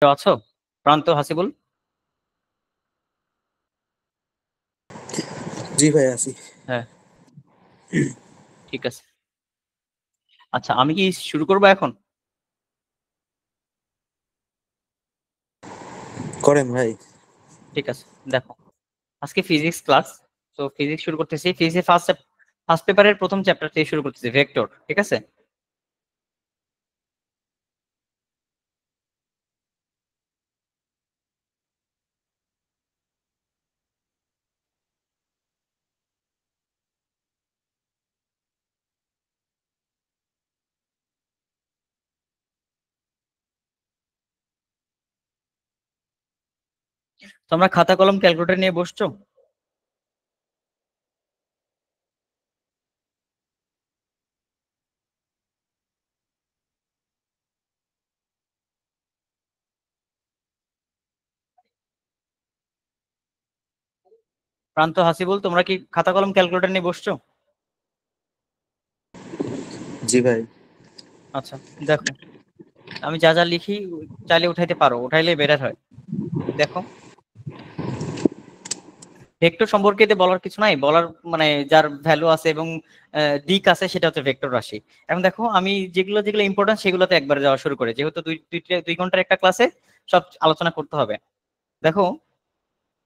আছো প্রান্ত হাসিবুল? জি ভাই আছি। হ্যাঁ, ঠিক আছে। আচ্ছা, আমি কি শুরু করবো এখন? করেন ভাই। ঠিক আছে, দেখো, আজকে ফিজিক্স ক্লাস। তো ফিজিক্স শুরু করতেছি। ফিজিক্সের ফার্স্ট পেপারের প্রথম চ্যাপ্টার থেকে শুরু করতেছি, ভেক্টর। ঠিক আছে, তোমরা খাতা কলম ক্যালকুলেটর নিয়ে বসছো? প্রান্ত হাসিবুল, তোমরা কি খাতা কলম ক্যালকুলেটর নিয়ে বসছো? জি ভাই। আচ্ছা, দেখো, আমি যা যা লিখি চাইলে উঠাইতে পারো, উঠাইলে বেটার হয়। দেখো, ভেক্টর সম্পর্কে বলার কিছু নাই, বলার মানে যার ভ্যালু আছে এবং দিক আছে সেটা হচ্ছে ভেক্টর রাশি। এখন দেখো, আমি যেগুলো যেগুলো ইম্পর্টেন্ট সেগুলোতে একবারে যাওয়া শুরু করে, যেহেতু দুই ঘন্টার একটা ক্লাসে সব আলোচনা করতে হবে। দেখো,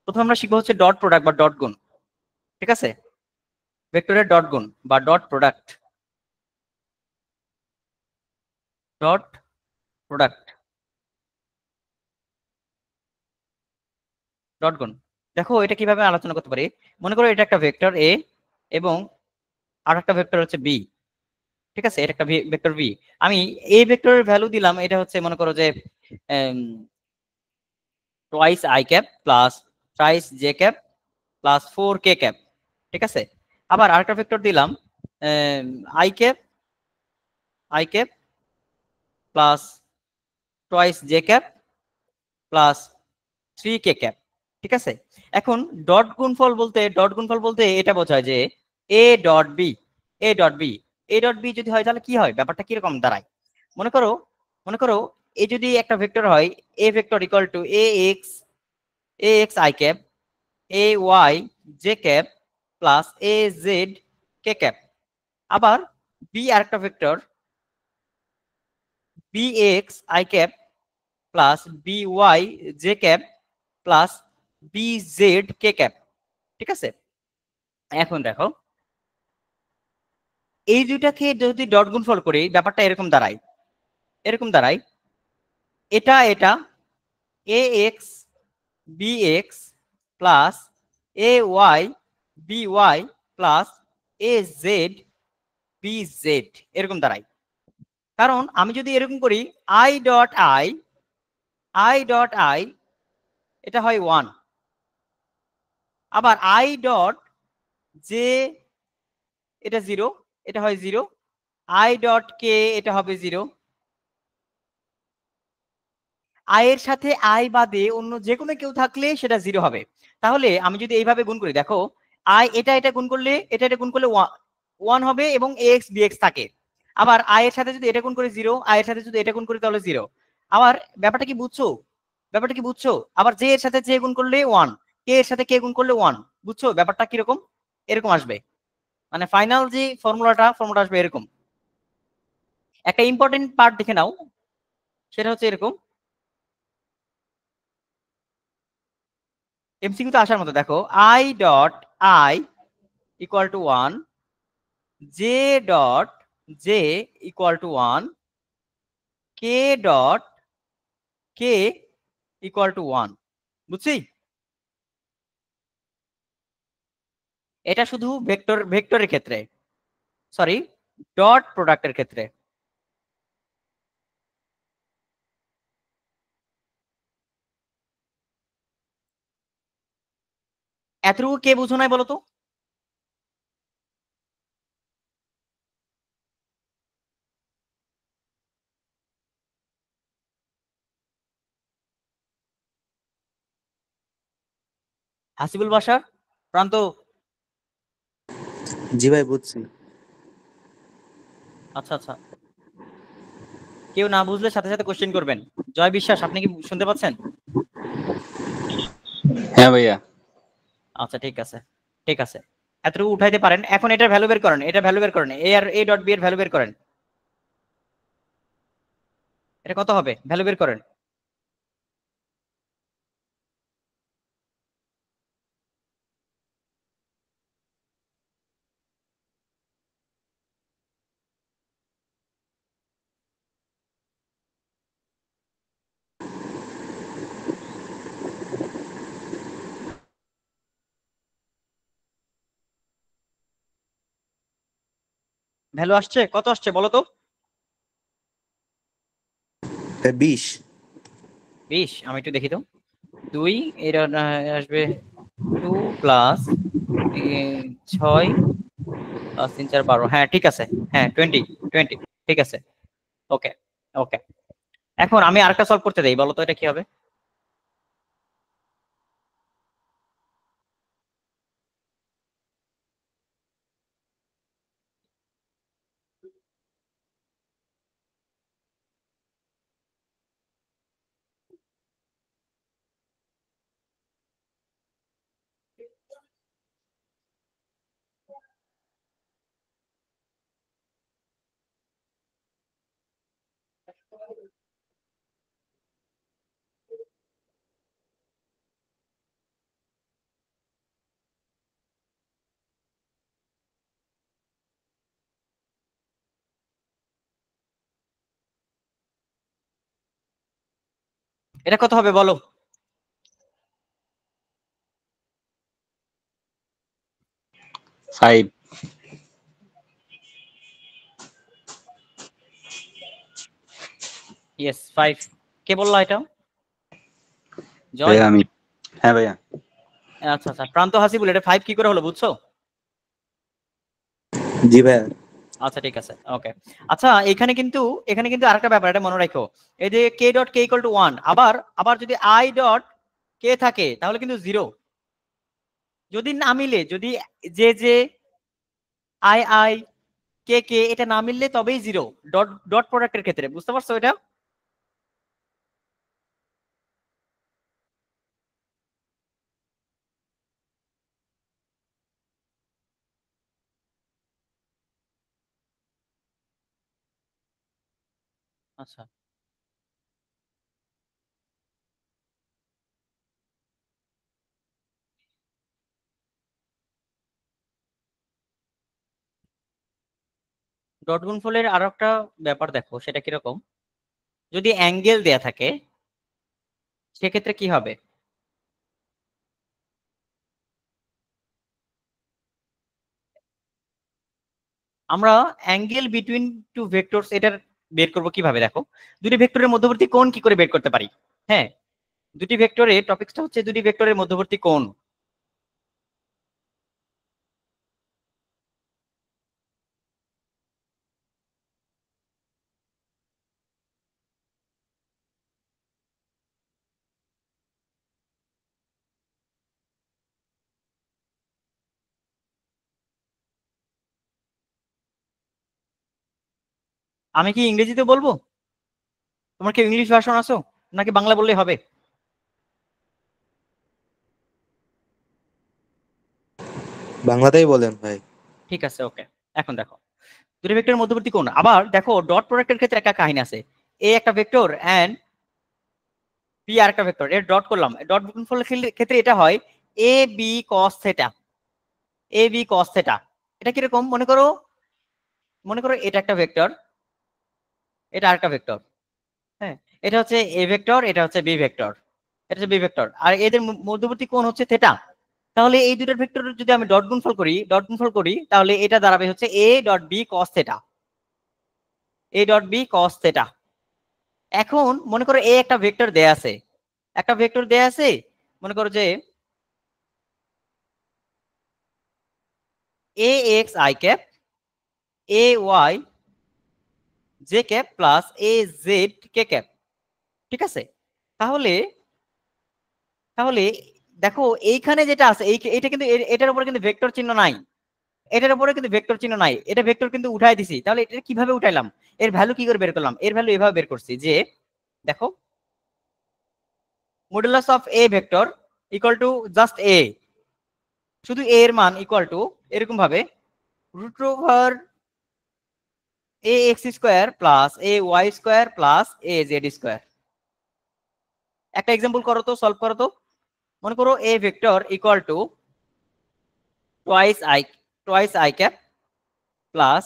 প্রথমে আমরা শিখবো হচ্ছে ডট প্রোডাক্ট বা ডট গুণ। ঠিক আছে, ভেক্টরের ডট গুণ বা dot product. Dot product, dot গুণ। দেখো, এটা কিভাবে আলোচনা করতে পারি। মনে করো এটা একটা ভেক্টর এ এবং আর একটা ভেক্টর হচ্ছে বি। ঠিক আছে, এটা একটা ভেক্টর বি। আমি এই ভেক্টরের ভ্যালু দিলাম, এটা হচ্ছে মনে করো যে twice i cap plus thrice j cap plus 4 k cap. ঠিক আছে, আবার আরেকটা ভেক্টর দিলাম i cap, i cap plus twice j cap plus 3 k cap. ঠিক আছে, এখন ডট গুণফল বলতে এটা বোঝায় যে a dot b, a dot b, a dot b যদি হয় তাহলে কি হয়, ব্যাপারটা কিরকম দাঁড়ায়। মনে করো, মনে করো এ যদি একটা ভেক্টর হয়, a vector equal to a x i cap, a y j cap plus a z k cap. আবার বি আরেকটা vector, b x i cap plus b y j cap plus b z k cap. ঠিক আছে, এখন দেখো, এই দুইটাকে যদি dot গুণফল করি ব্যাপারটা এরকম দাঁড়ায়, এরকম দাঁড়ায়। এটা এটা a x b x plus a y b y plus a z b z, এরকম দাঁড়ায়। কারণ আমি যদি এরকম করি i dot i, i dot i এটা হয় 1, আবার আই ডট জে এটা 0, এটা হয় 0, আই ডট কে এটা হবে 0। আই এর সাথে আই বাদে অন্য যে কোনো কেউ থাকলে সেটা 0 হবে। তাহলে আমি যদি এইভাবে গুণ করি, দেখো, আই এটা এটা গুণ করলে এটা এটা গুণ করলে 1 হবে এবং এক্স বিএক্স থাকে। আবার আই এর সাথে যদি এটা গুণ করি 0, আই এর সাথে যদি এটা গুণ করি তাহলে 0। আবার ব্যাপারটা কি বুঝছো, ব্যাপারটা কি বুঝছো? আবার জে এর সাথে জে গুণ করলে 1, কে এর সাথে কে গুণ করলে 1। বুঝছো ব্যাপারটা কিরকম? এরকম আসবে, মানে ফাইনাল যে ফর্মুলাটা আসবে এরকম। একটা ইম্পর্টেন্ট পার্ট দেখে নাও, সেটা হচ্ছে এরকম, এমসিকিউ তে আসার মতো। দেখো, I dot I equal to 1, J dot J equal to 1, K dot K equal to 1। বুঝছি? এটা শুধু ভেক্টরের ক্ষেত্রে, সরি, ডট প্রোডাক্টের ক্ষেত্রে। এতটুকু কে বুঝো নাই বলো তো? হাসিবুল বাসার, প্রান্ত। জি ভাই বুঝছি। আচ্ছা আচ্ছা, কেউ না বুঝলে সাথে সাথে কোশ্চেন করবেন। জয় বিশ্বাস, আপনি কি শুনতে পাচ্ছেন? হ্যাঁ ভাইয়া। আচ্ছা ঠিক আছে, ঠিক আছে, এতটুকু উঠাইতে পারেন। এখন এটার ভ্যালু বের করেন, এটা ভ্যালু বের করেন, এ আর এ ডট বি এর ভ্যালু বের করেন। এটা কত হবে ভ্যালু বের করেন। ভ্যালু আসছে, কত আসছে বলো তো? 20। 20? আমি একটু দেখি তো। 2 এটা আসবে 2 প্লাস 6 প্লাস 3 4 12। হ্যাঁ ঠিক আছে, হ্যাঁ 20 20, ঠিক আছে। ওকে, ওকে। এখন আমি আরেকটা সলভ করতে দেই, বলো তো এটা কি হবে। এটা কত হবে বলো? 5। ইয়েস 5। কে বললো এটা? জয়? ভাইয়া আমি। হ্যাঁ ভাইয়া। আচ্ছা আচ্ছা, প্রান্ত হাসিবুল, এটা 5 কি করে হলো বুঝছো? জি ভাইয়া। আচ্ছা ঠিক আছে, ওকে। আচ্ছা এখানে কিন্তু আরেকটা ব্যাপার, এটা মনে রাখো। এই যে কে ডট কে ইকুয়াল টু 1, আবার আবার যদি আই ডট কে থাকে তাহলে কিন্তু 0। যদি না মিলে, যদি যে যে আই আই কে কে এটা না মিললে তবেই 0। ডট ডট প্রোডাক্টের ক্ষেত্রে বুঝতে পারছো এটা? আচ্ছা, ডট গুণফলের আরো একটা ব্যাপার দেখো, সেটা কিরকম। যদি অ্যাঙ্গেল দেয়া থাকে সেক্ষেত্রে কি হবে? আমরা অ্যাঙ্গেল বিটুইন টু ভেক্টরস এটার বের করব কিভাবে দেখো। দুটি ভেক্টরের মধ্যবর্তী কোণ কি করে বের করতে পারি? হ্যাঁ, দুটি ভেক্টরের টপিকসটা হচ্ছে দুটি ভেক্টরের মধ্যবর্তী কোণ। আমি কি ইংরেজিতে বলবো? তোমার কি ইংলিশ ভার্সন আছো, নাকি বাংলা বললেই হবে? বাংলাতেই বলেন ভাই। ঠিক আছে, ওকে। এখন দেখো, দুটি ভেক্টরের মধ্যবর্তী কোণ, আবার দেখো ডট প্রোডাক্টের ক্ষেত্রে একটা কাহিনী আছে। এ একটা ভেক্টর এন্ড বি আর একটা ভেক্টর, এর ডট করলাম। ডট গুণফলের ক্ষেত্রে এটা হয় এ b cos theta. A b cos theta, এটা কিরকম মনে করো এটা একটা ভেক্টর, এটা আরেকটা ভেক্টর। হ্যাঁ, এটা হচ্ছে এ ভেক্টর, এটা হচ্ছে বি ভেক্টর, এটা হচ্ছে বি ভেক্টর, আর এদের মধ্যবর্তী কোণ হচ্ছে থেটা। তাহলে এই দুইটার ভেক্টর যদি আমি ডট গুণফল করি তাহলে এটা দাঁড়াবে হচ্ছে a dot b cos theta. A dot b cos theta. এখন মনে করো এ একটা ভেক্টর দেয়া আছে, একটা ভেক্টর দেয়া আছে। মনে করো যে a x i cap, a y j cap plus a z k cap. ঠিক আছে? তাহলে তাহলে দেখো এইখানে যেটা আছে, এই এটা কিন্তু এটার উপরে কিন্তু ভেক্টর চিহ্ন নাই। এটার উপরে কিন্তু ভেক্টর চিহ্ন নাই, এটা ভেক্টর কিন্তু উঠাই দিছি। তাহলে এটা কিভাবে উঠাইলাম, এর ভ্যালু কি করে বের করলাম? এর ভ্যালু এভাবে বের করছি যে দেখো modulus of a vector equal to just a, শুধু এ এর মান ইকুয়াল টু এরকম ভাবে root over a x square plus a y square plus a z square. একটা এক্সাম্পল করো তো, সলভ করো তো। মনে করো a vector equal to twice i cap plus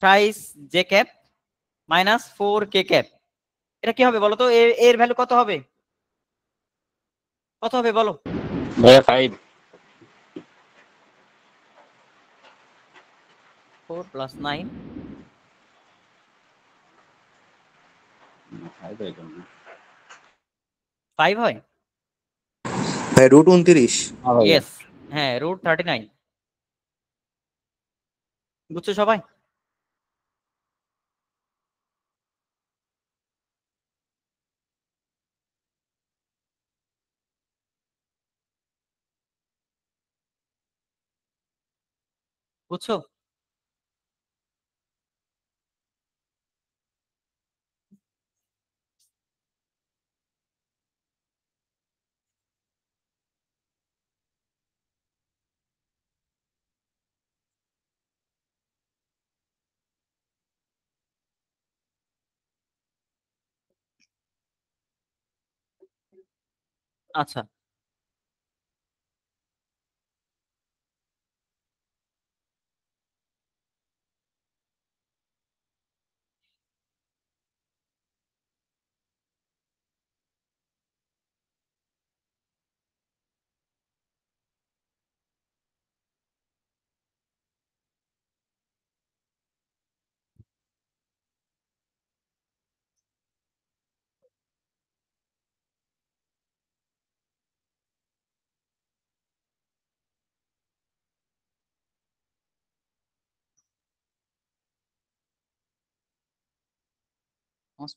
thrice j cap minus 4 k cap. এটা কি হবে বলো তো? এর ভ্যালু কত হবে? কত হবে বলো? ভাইয়া 5। 4 প্লাস 9 5 হয়। ভাই √29। হ্যাঁ ভাইয়া। ইয়েস, হ্যাঁ √39। বুঝছো সবাই? বুঝছো? আচ্ছা,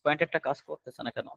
পয়েন্ট একটা কাজ করতেছে না কেন?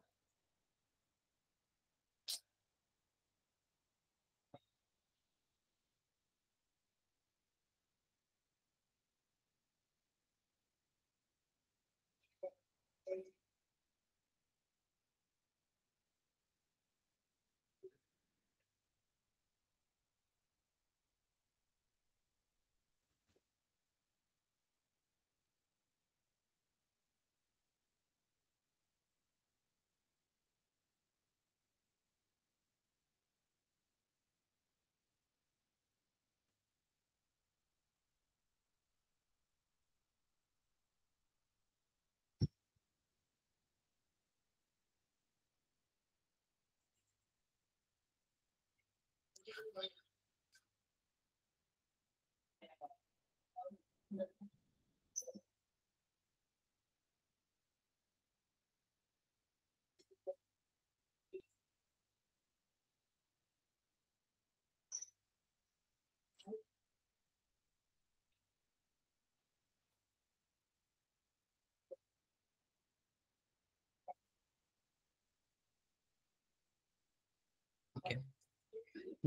ওকে,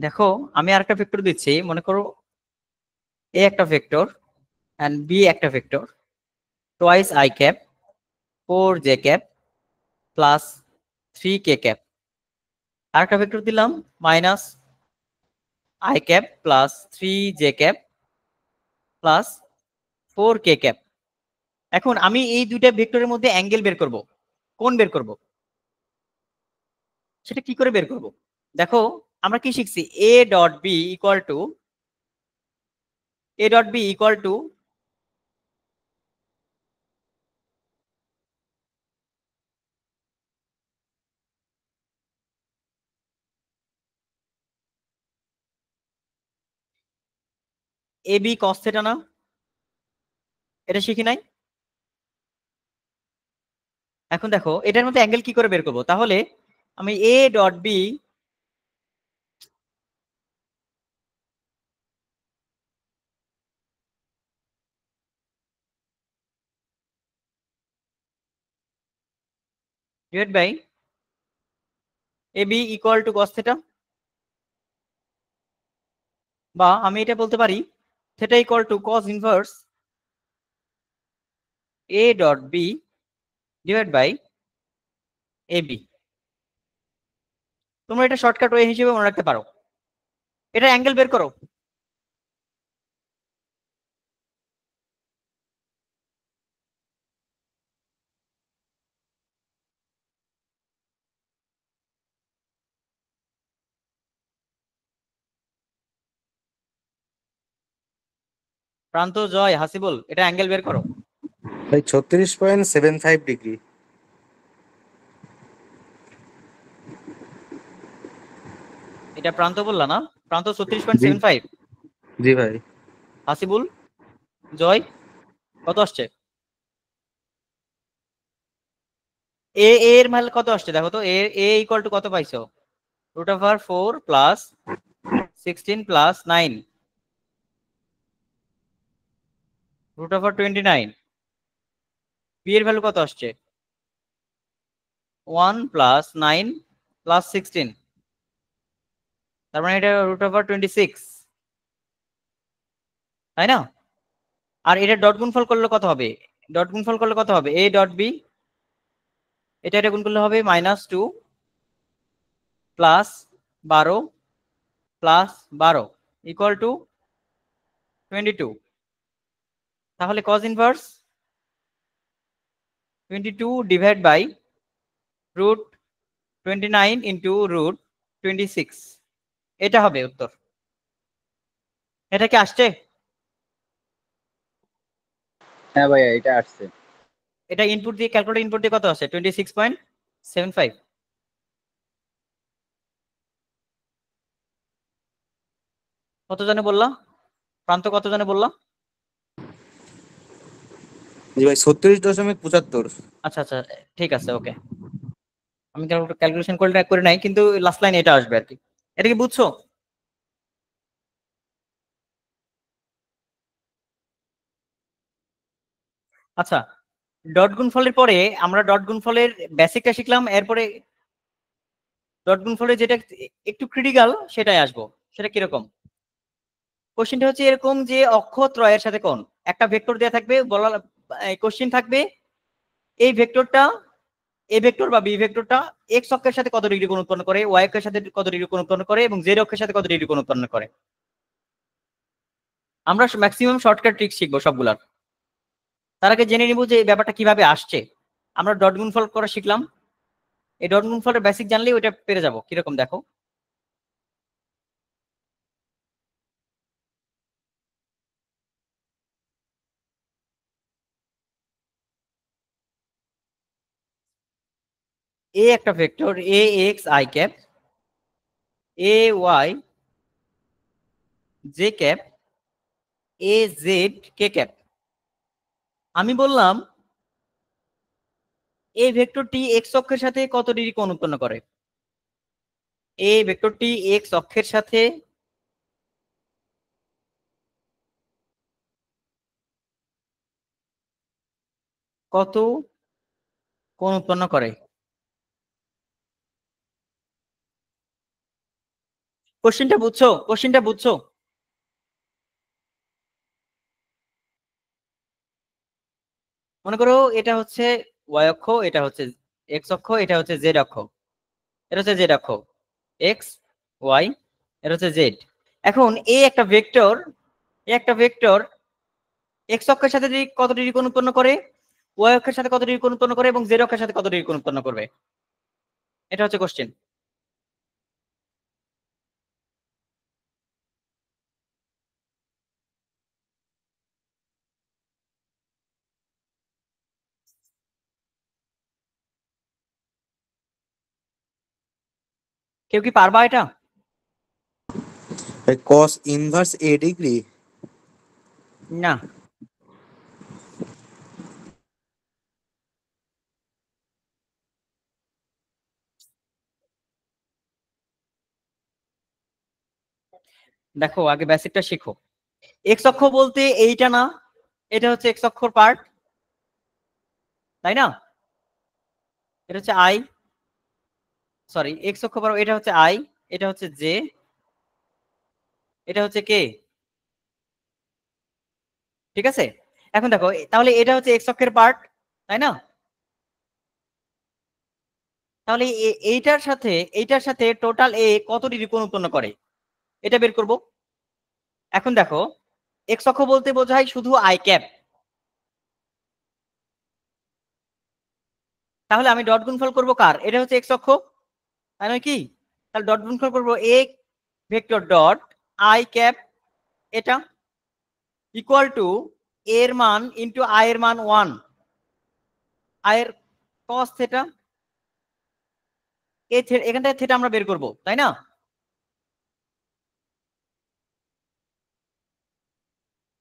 দেখো আমি আরেকটা ভেক্টর দিচ্ছি। মনে করো এ একটা ভেক্টর এন্ড বি একটা vector, twice i cap 4 j cap plus 3 k cap. আরেকটা ভেক্টর দিলাম minus I cap plus 3 j cap plus 4 k cap. এখন আমি এই দুইটা ভেক্টরের মধ্যে অ্যাঙ্গেল বের করব। কোণ বের করব, সেটা কি করে বের করব? দেখো আমরা কি শিখছি, a dot b equal to a b cos theta না? এটা শিখি নাই? এখন দেখো এটার মধ্যে অ্যাঙ্গেল কি করে বের করব? তাহলে আমি a dot b divide by a b equal to cos theta. বা আমি এটা বলতে পারি theta equal to cos inverse a dot b divide by ab। তোমরা এটা শর্টকাট ওয়ে হিসেবে মনে রাখতে পারো। এটা অ্যাঙ্গেল বের করো। প্রান্ত, জয়, হাসিবুল, এটা অ্যাঙ্গেল বের করো। ভাই 36.75 ডিগ্রি। এটা প্রান্ত বললা না? প্রান্ত জি 36.75। জি ভাই। হাসিবুল, জয়, কত আসছে? এর মান কত আসছে দেখো তো। এ ইকুয়াল টু কত পাইছো? √4 প্লাস 16 প্লাস 9 √29। বি এর ভ্যালু কত আসছে? 1 প্লাস 9 প্লাস 16, তার মানে এটা √26, তাই না? আর এটা ডট গুণফল করলে কত হবে? ডট গুণফল করলে কত হবে? এ ডট বি, এটা গুণ করলে হবে -2 প্লাস 12 প্লাস 12 ইকুয়াল টু 22। তাহলে cos inverse 22 divide by √29 into √26, এটা হবে উত্তর। এটা কি আসছে? হ্যাঁ ভাইয়া, এটা আসছে। এটা ইনপুট দিয়ে, ক্যালকুলেটর ইনপুট দিয়ে কত আসে? 26.75। কত জানে বললা? প্রান্ত কত জানে বললা? জি ভাই, 36.75। আচ্ছা আচ্ছা, ঠিক আছে, ওকে। আমি ক্যালকুলেশন করে নাই, কিন্তু লাস্ট লাইন এটা আসবে আর কি। এটা কি বুঝছো? আচ্ছা, ডট গুণফলের পরে আমরা ডট গুণফলের বেসিকটা শিখলাম, এরপরে ডট গুণফলের যেটা একটু ক্রিটিক্যাল সেটাই আসবো। সেটা কিরকম? কোশ্চেনটা হচ্ছে এরকম যে অক্ষত্রয়ের সাথে কোণ, একটা ভেক্টর দেয়া থাকবে, বলা কোশ্চেন থাকবে এই ভেক্টরটা, এ ভেক্টর বা বি ভেক্টরটা এক্স অক্ষের সাথে কত ডিগ্রি কোণ উৎপন্ন করে, ওয়াই অক্ষের সাথে কত ডিগ্রি কোণ উৎপন্ন করে এবং জেড অক্ষের সাথে কত ডিগ্রি কোণ উৎপন্ন করে। আমরা ম্যাক্সিমাম শর্টকাট ট্রিক শিখবো সবগুলার। তার আগে জেনে নিব যে এই ব্যাপারটা কিভাবে আসছে। আমরা ডট গুণফল করা শিখলাম, এই ডট গুণফলের বেসিক জানলেই ওইটা পেরে যাবো। কিরকম দেখো, এ একটা vector a x i cap, a y j cap, a z k cap. আমি বললাম এই ভেক্টরটি এক্স অক্ষের সাথে কত ডিগ্রি কোণ উৎপন্ন করে। এই ভেক্টরটি এক্স অক্ষের সাথে কত কোণ উৎপন্ন করে। কোশ্চেনটা বুঝছো? কোশ্চেনটা বুঝছো? মনে করো এটা হচ্ছে ওয়াই অক্ষ, এটা হচ্ছে এক্স অক্ষ, এটা হচ্ছে জেড অক্ষ, এটা হচ্ছে জেড অক্ষ, এক্স ওয়াই, এটা হচ্ছে জেড। এখন এই একটা ভেক্টর, এই একটা ভেক্টর এক্স অক্ষের সাথে কত ডিগ্রি কোণ উৎপন্ন করে, ওয়াই অক্ষের সাথে কত ডিগ্রি কোণ উৎপন্ন করে এবং জেড অক্ষের সাথে কত ডিগ্রি কোণ উৎপন্ন করবে, এটা হচ্ছে কোশ্চেন। কেউ কি পারবা এটা? ভাই cos ইনভার্স a ডিগ্রি। না, দেখো আগে বেসিকটা শিখো। এক্স অক্ষ বলতে এইটা না, এটা হচ্ছে এক্স অক্ষর পার্ট, তাই না? এটা হচ্ছে আই, সরি এক্স অক্ষ পার্ট, এটা হচ্ছে আই, এটা হচ্ছে জে, এটা হচ্ছে কে, ঠিক আছে। এখন দেখো তাহলে এটা হচ্ছে এক্স অক্ষের পার্ট, তাই না? তাহলে এইটার সাথে টোটাল এ কত ডিগ্রি কোণ উৎপন্ন করে এটা বের করব। এখন দেখো এক্স অক্ষ বলতে বোঝায় শুধু আই ক্যাপ, তাহলে আমি ডট গুণফল করব কার, এটা হচ্ছে এক্স অক্ষ, তাই নয় কি? তাহলে ডট গুণফল করব এ ভেক্টর ডট আই ক্যাপ, এটা ইকুয়াল টু এর মান ইন্টু আই এর মান 1, আই এর কস থেটা, এখান থেকে থেটা আমরা বের করব, তাই না?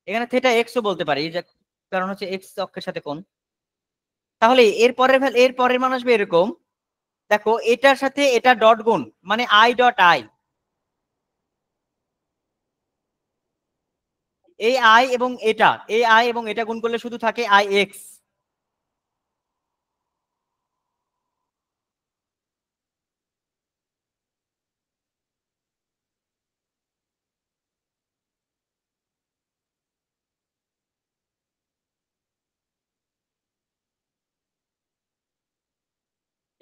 এখানে থেটা এক্সও বলতে পারি, যে কারণ হচ্ছে এক্স অক্ষের সাথে কোণ। তাহলে এর পরের মান আসবে এরকম, দেখো এটার সাথে এটা ডট গুণ, মানে আই ডট আই, এই আই এবং এটা গুণ করলে শুধু থাকে আই এক্স।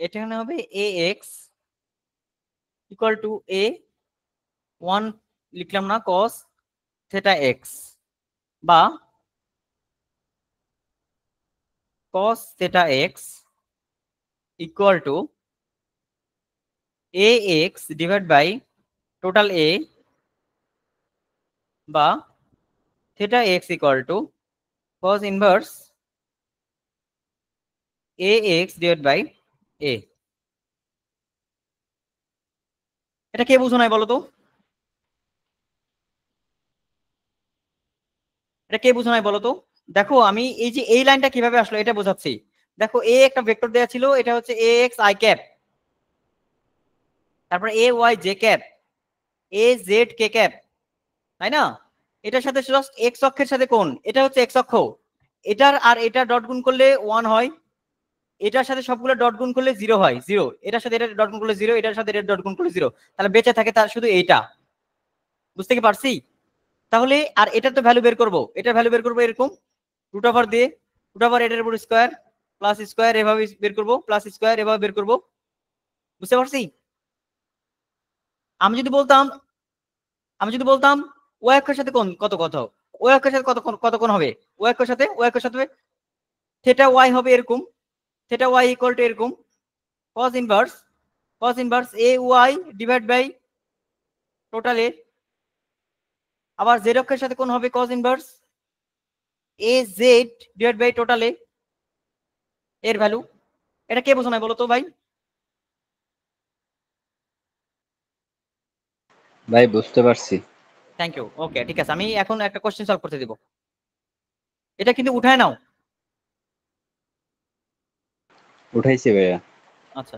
এখানে হবে a x equal to a 1 লিখলাম না কস থেটা এক্স, বা cos theta x equal to a x divide by total a, বা theta x equal to cos inverse a x divide by a. এটা কে বুঝো নাই বলো তো, এটা কে বুঝো নাই বলো তো। দেখো আমি এই যে এই লাইনটা কিভাবে আসলো এটা বোঝাচ্ছি। দেখো এ একটা ভেক্টর দেওয়া ছিল, এটা হচ্ছে এ এক্স আই ক্যাপ, তারপর a y j cap, a z k cap, তাই না? এটার সাথে জাস্ট এক্স অক্ষের সাথে কোণ, এটা হচ্ছে এক্স অক্ষ, এটার আর এটা ডট গুণ করলে 1 হয়, এটার সাথে সবগুলো ডট গুণ করলে 0 হয়, 0, এটার সাথে এটা ডট গুণ করলে 0, এটার সাথে এটা ডট গুণ করলে 0, তাহলে বেঁচে থাকে তার শুধু এইটা। বুঝতে কি পারছি? তাহলে আর এটা তো ভ্যালু বের করব, এটার ভ্যালু বের করব এরকম রুট ওভার দিয়ে, রুট ওভার এটার উপর স্কয়ার প্লাস স্কয়ার, এভাবে বের করব, প্লাস স্কয়ার এভাবে বের করব। বুঝতে পারছি? আমি যদি বলতাম আমি যদি বলতাম ও অক্ষের সাথে কোণ কত কত, ও অক্ষের সাথে কত কোণ হবে, ও অক্ষের সাথে থেটা ওয়াই হবে এরকম, থেটা ওয়াই ইকুয়াল টু এরকম cos inverse a y divide by total a, আবার জেড অক্ষের সাথে কোণ হবে cos inverse a z divide by total a এর ভ্যালু। এটা কে বোঝো নাই বলো তো ভাই? ভাই বুঝতে পারছি। থ্যাংক ইউ, ওকে ঠিক আছে, আমি এখন একটা কোশ্চেন সলভ করতে দিব, এটা কিন্তু উঠায় নাও। উঠাইছি ভাইয়া। আচ্ছা,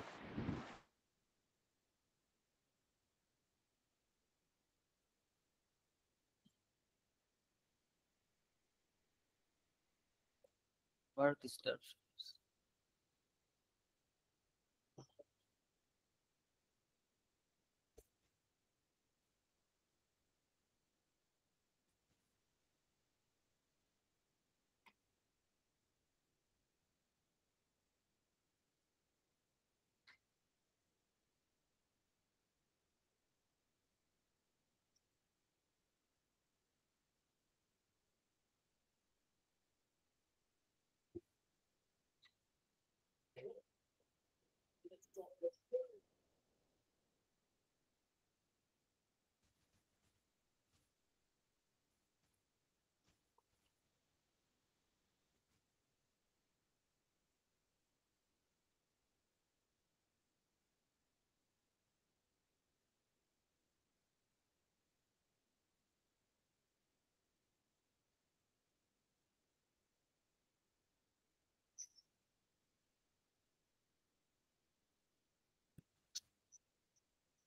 work start.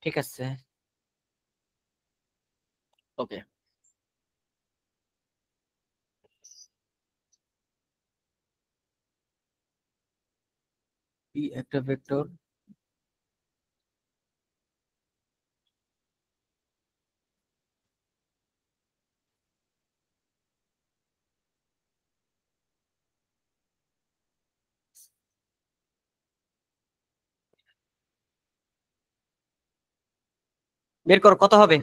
ঠিক আছে, ওকে। একটা ভেক্টর বের কর কত হবে।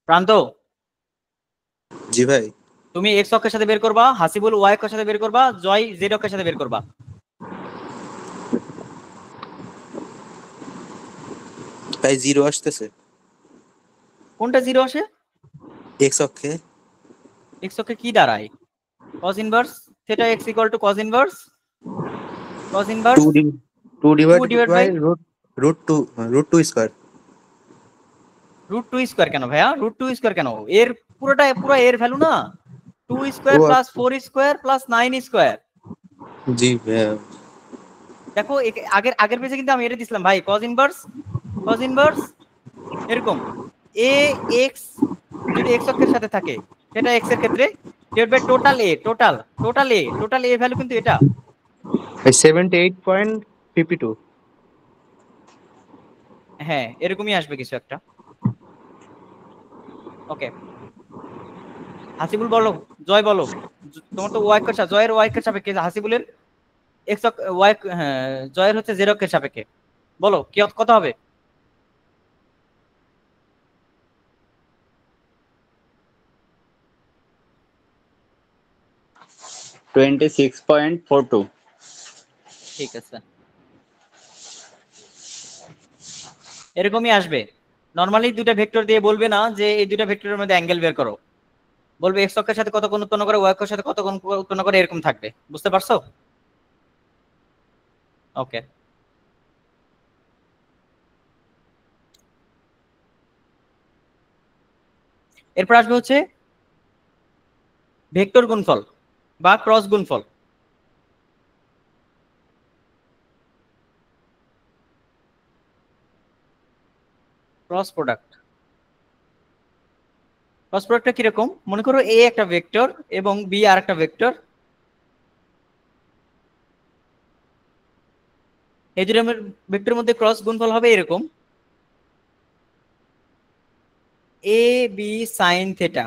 প্রান্ত, জি ভাই। তুমি এক্স অক্ষের সাথে বের করবা, হাসিবুল ওয়াই অক্ষের সাথে বের করবা, জয় জেড অক্ষের সাথে বের করবা। ভাই 0 আসতেছে কোনটা জিরো আসে? এক্স অক্ষে। এক্স অক্ষে কি দাঁড়ায়? cos inverse theta x equal to cos inverse 2 2 2 divided divide by by root two square. √2 square কেন ভাইয়া? √2 স্কয়ার কেন? এর পুরো এর ভ্যালু না, 2 ও স্কয়ার প্লাস আচ্ছা। 4 স্কয়ার প্লাস 9 স্কয়ার। জি ভাইয়া। দেখো আগের আগের পেজে কিন্তু আমি এটা দিছিলাম ভাই, cos ইনভার্স এরকম a x যদি x অক্ষের সাথে থাকে সেটা x এর ক্ষেত্রে divide by total a value কিন্তু এটা। ভাই 78.52। হ্যাঁ এরকমই আসবে কিছু একটা। ওকে হাসিবুল বলো, জয় বলো। তোমার তো ওয়াই অক্ষের জয়ের ওয়াই অক্ষের সাপেক্ষে, হাসিবুলের এক্স ওয়াই, হ্যাঁ জয়ের হচ্ছে জেড অক্ষের সাপেক্ষে। বলো কি কত হবে? 26.42। ঠিক আছে, এরকমই আসবে। নরমালি দুইটা ভেক্টর দিয়ে বলবে না যে এই দুইটা ভেক্টরের মধ্যে অ্যাঙ্গেল বের করো, বলবে এক্স অক্ষের সাথে কত কোণ উৎপন্ন করে, ওয়াই অক্ষের সাথে কত কোণ উৎপন্ন করে, এরকম থাকবে। বুঝতে পারছো? ওকে এরপর আসবে হচ্ছে ভেক্টর গুণফল বা ক্রস গুণফল। ক্রস প্রোডাক্টটা কিরকম? মনে করো এ একটা ভেক্টর এবং বি আর একটা ভেক্টর, এই দুটো ভেক্টরের মধ্যে ক্রস গুণফল হবে এরকম এ বি সাইন থেটা।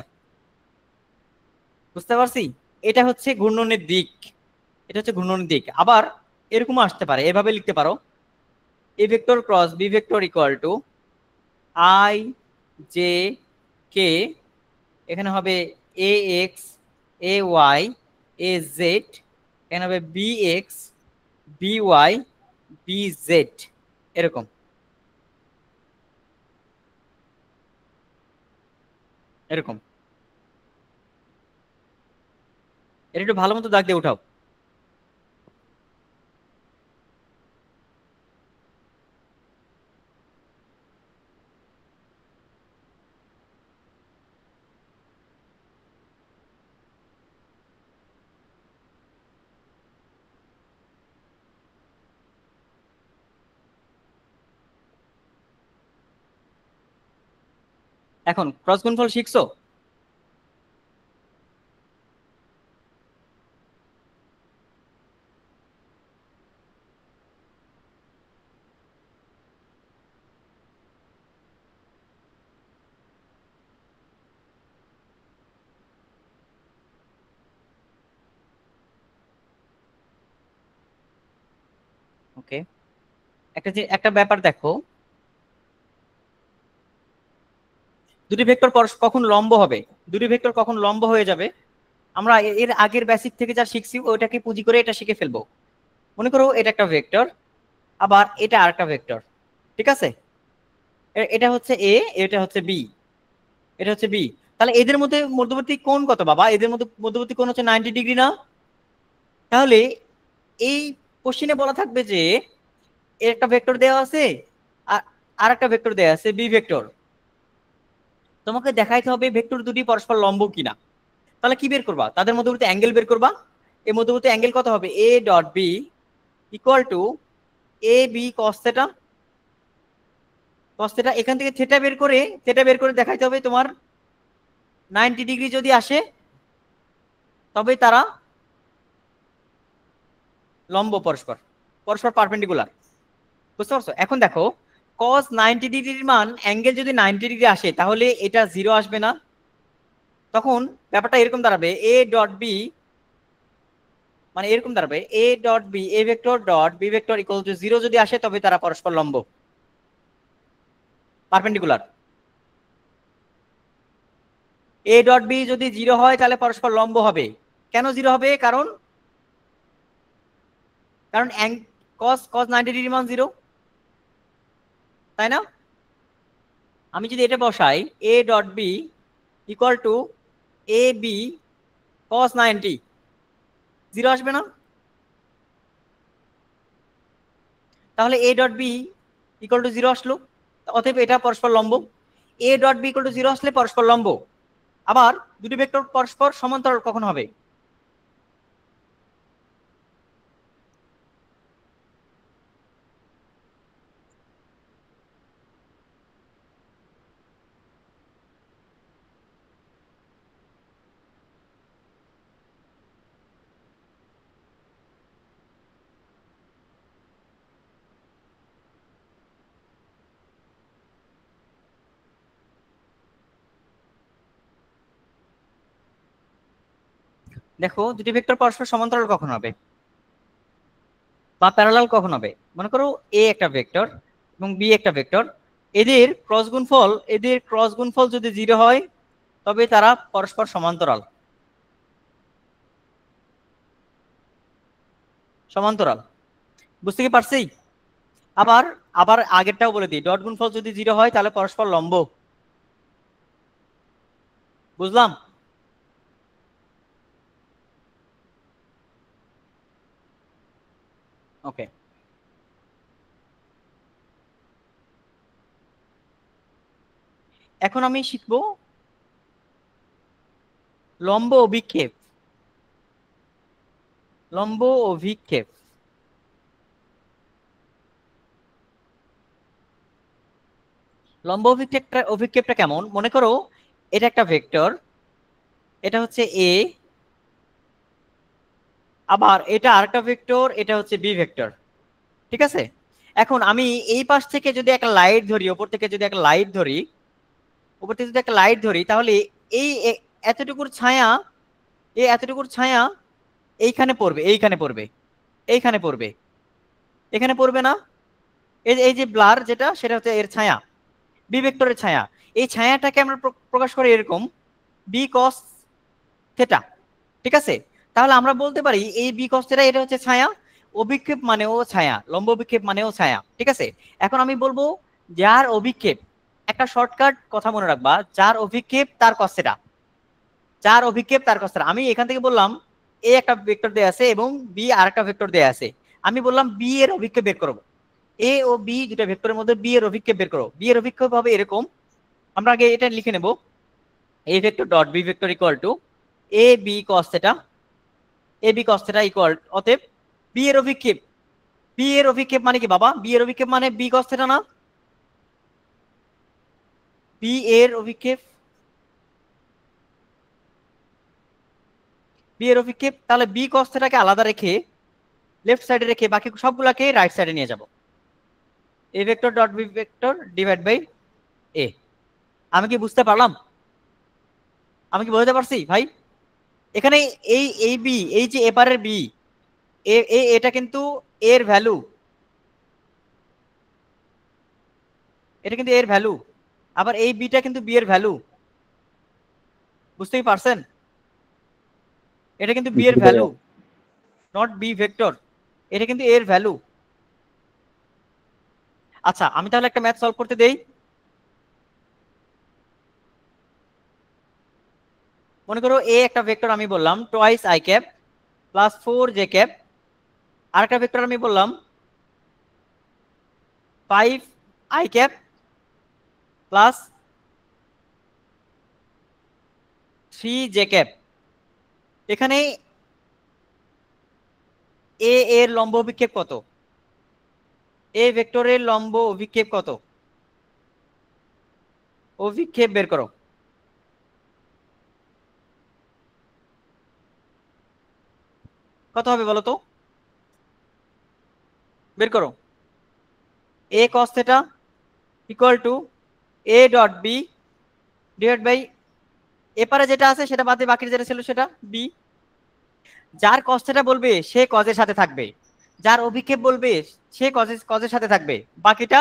বুঝতে পারছি? এটা হচ্ছে ঘূর্ণনের দিক, এটা হচ্ছে ঘূর্ণনের দিক। আবার এরকমও আসতে পারে, এভাবে লিখতে পারো a vector cross b vector equal to i j k, এখানে হবে a x a y a z, এখানে হবে b x b y b z, এরকম এরকম। এটা একটু ভালো মতো দাগ দিয়ে উঠাও। এখন ক্রস গুণফল শিখছো? ওকে একটা ব্যাপার দেখো, দুটি ভেক্টর কখন লম্ব হবে, দুটি ভেক্টর কখন লম্ব হয়ে যাবে, আমরা এর আগের বেসিক থেকে যা শিখছি ওইটাকে পুঁজি করে এটা শিখে ফেলবো। মনে করো এটা একটা ভেক্টর, আবার এটা আরেকটা ভেক্টর, ঠিক আছে? এটা হচ্ছে এ, এটা হচ্ছে বি, এটা হচ্ছে বি। তাহলে এদের মধ্যে মধ্যবর্তী কোণ কত বাবা? এদের মধ্যে মধ্যবর্তী কোণ হচ্ছে 90 ডিগ্রি না? তাহলে এই কোশ্চেনে বলা থাকবে যে এর একটা ভেক্টর দেওয়া আছে আর আরেকটা ভেক্টর দেওয়া আছে বি ভেক্টর, তোমাকে দেখাইতে হবে ভেক্টর দুটি পরস্পর লম্ব কিনা। তাহলে কি বের করবা? তাদের মধ্যবর্তী অ্যাঙ্গেল বের করবা। এই মধ্যবর্তী অ্যাঙ্গেল কত হবে? A dot b equal to a b cos theta. Cos theta এখান থেকে থেটা বের করে দেখাইতে হবে তোমার 90 ডিগ্রি যদি আসে তবে তারা লম্ব, পরস্পর পরস্পর পারপেন্ডিকুলার। বুঝতে পারছো? এখন দেখো cos 90 ডিগ্রির মান অ্যাঙ্গেল যদি 90 ডিগ্রি আসে তাহলে এটা 0 আসবে না। তখন ব্যাপারটা এরকম দাঁড়াবে এ ডট বি মানে এরকম দাঁড়াবে a dot b, a vector dot b vector equal to 0 যদি আসে তবে তারা পরস্পর লম্ব, পারপেন্ডিকুলার। এ ডট বি যদি 0 হয় তাহলে পরস্পর লম্ব হবে। কেন 0 হবে? কারণ কারণ cos 90 ডিগ্রি মান 0, তাই না? আমি যদি এটা বসাই a dot b equal to a b cos 90, 0 আসবে না? তাহলে a dot b equal to 0 আসলো, অতএব এটা পরস্পর লম্ব। A dot b equal to 0 আসলে পরস্পর লম্ব। আবার দুটি ভেক্টর পরস্পর সমান্তরাল কখন হবে? দেখো দুটি ভেক্টর পরস্পর সমান্তরাল কখন হবে বা প্যারালাল কখন হবে? মনে করো এ একটা ভেক্টর এবং বি একটা ভেক্টর, এদের ক্রস গুণফল যদি 0 হয় তবে তারা পরস্পর সমান্তরাল। সমান্তরাল বুঝতে কি পারছি? আবার আবার আগেরটাও বলে দিই, ডট গুণফল যদি 0 হয় তাহলে পরস্পর লম্ব। বুঝলাম? ওকে, এখন আমি শিখবো লম্ব অভিক্ষেপ। লম্ব অভিক্ষেপ লম্ব অভিক্ষেপটা কেমন? মনে করো এটা একটা ভেক্টর, এটা হচ্ছে এ, আবার এটা আরেকটা ভেক্টর, এটা হচ্ছে বি ভেক্টর। ঠিক আছে, এখন আমি এই পাশ থেকে যদি একটা লাইট ধরি, ওপর থেকে যদি একটা লাইট ধরি, তাহলে এই এতটুকুর ছায়া, এতটুকুর ছায়া এইখানে পড়বে, এইখানে পড়বে, এখানে পড়বে না? এই যে ব্লার যেটা, সেটা হচ্ছে এর ছায়া, বি ভেক্টরের ছায়া। এই ছায়াটাকে আমরা প্রকাশ করি এরকম বি কস থেটা। ঠিক আছে, তাহলে আমরা বলতে পারি এই বি কস থেটা এটা হচ্ছে ছায়া, অভিক্ষেপ মানেও ছায়া, লম্ব অভিক্ষেপ মানেও ছায়া। ঠিক আছে, এখন আমি বলবো যার অভিক্ষেপ, একটা শর্টকাট কথা মনে রাখবা, যার অভিক্ষেপ তার কস থেটা, যার অভিক্ষেপ তার কস থেটা। আমি এখান থেকে বললাম এ একটা ভেক্টর দেয়া আছে এবং বি আরেকটা ভেক্টর দেয়া আছে, আমি বললাম বি এর অভিক্ষেপ বের করব। এ ও বি দুটো ভেক্টরের মধ্যে বি এর অভিক্ষেপ বের করো। বি এর অভিক্ষেপ হবে এরকম, আমরা আগে এটা লিখে নেব, a vector dot b vector equal to a b cos theta, a b cos theta equal, অতএব বি এর অভিক্ষেপ, বি এর অভিক্ষেপ মানে কি বাবা? বি এর অভিক্ষেপ মানে বি কস থেটা না? বি এর অভিক্ষেপ, বি এর অভিক্ষেপ, তাহলে বি কস থেটাকে আলাদা রেখে, লেফট সাইডে রেখে বাকি সবগুলাকে রাইট সাইডে নিয়ে যাব। A vector dot b vector divide by a. আমি কি বুঝতে পারলাম? আমি কি বোঝাতে পারছি ভাই? এখানে এই বি, এই যে এপারের বি, এটা কিন্তু এর ভ্যালু, এটা কিন্তু এর ভ্যালু, আবার এই বিটা কিন্তু বি এর ভ্যালু। বুঝতেই পারছেন? এটা কিন্তু বি এর জি ভ্যালু, ভাইয়া। নট বি ভেক্টর, এটা কিন্তু এর ভ্যালু। আচ্ছা, আমি তাহলে একটা ম্যাথ সলভ করতে দেই। মনে করো এ একটা ভেক্টর, আমি বললাম twice i cap plus 4 j cap, আরেকটা ভেক্টর আমি বললাম 5 I cap plus 3 j cap. এখানে এ এর লম্ব অভিক্ষেপ কত? এ ভেক্টরের লম্ব অভিক্ষেপ কত? অভিক্ষেপ বের করো। কত হবে বলো তো? বের করো। A cos theta equal to a dot b divide by এপারে যেটা আছে সেটা বাদে বাকি যেটা ছিল সেটা বি। যার কজ থিটা বলবে সে কজের সাথে থাকবে, যার অভিক্ষেপ বলবে সে কজের সাথে থাকবে, বাকিটা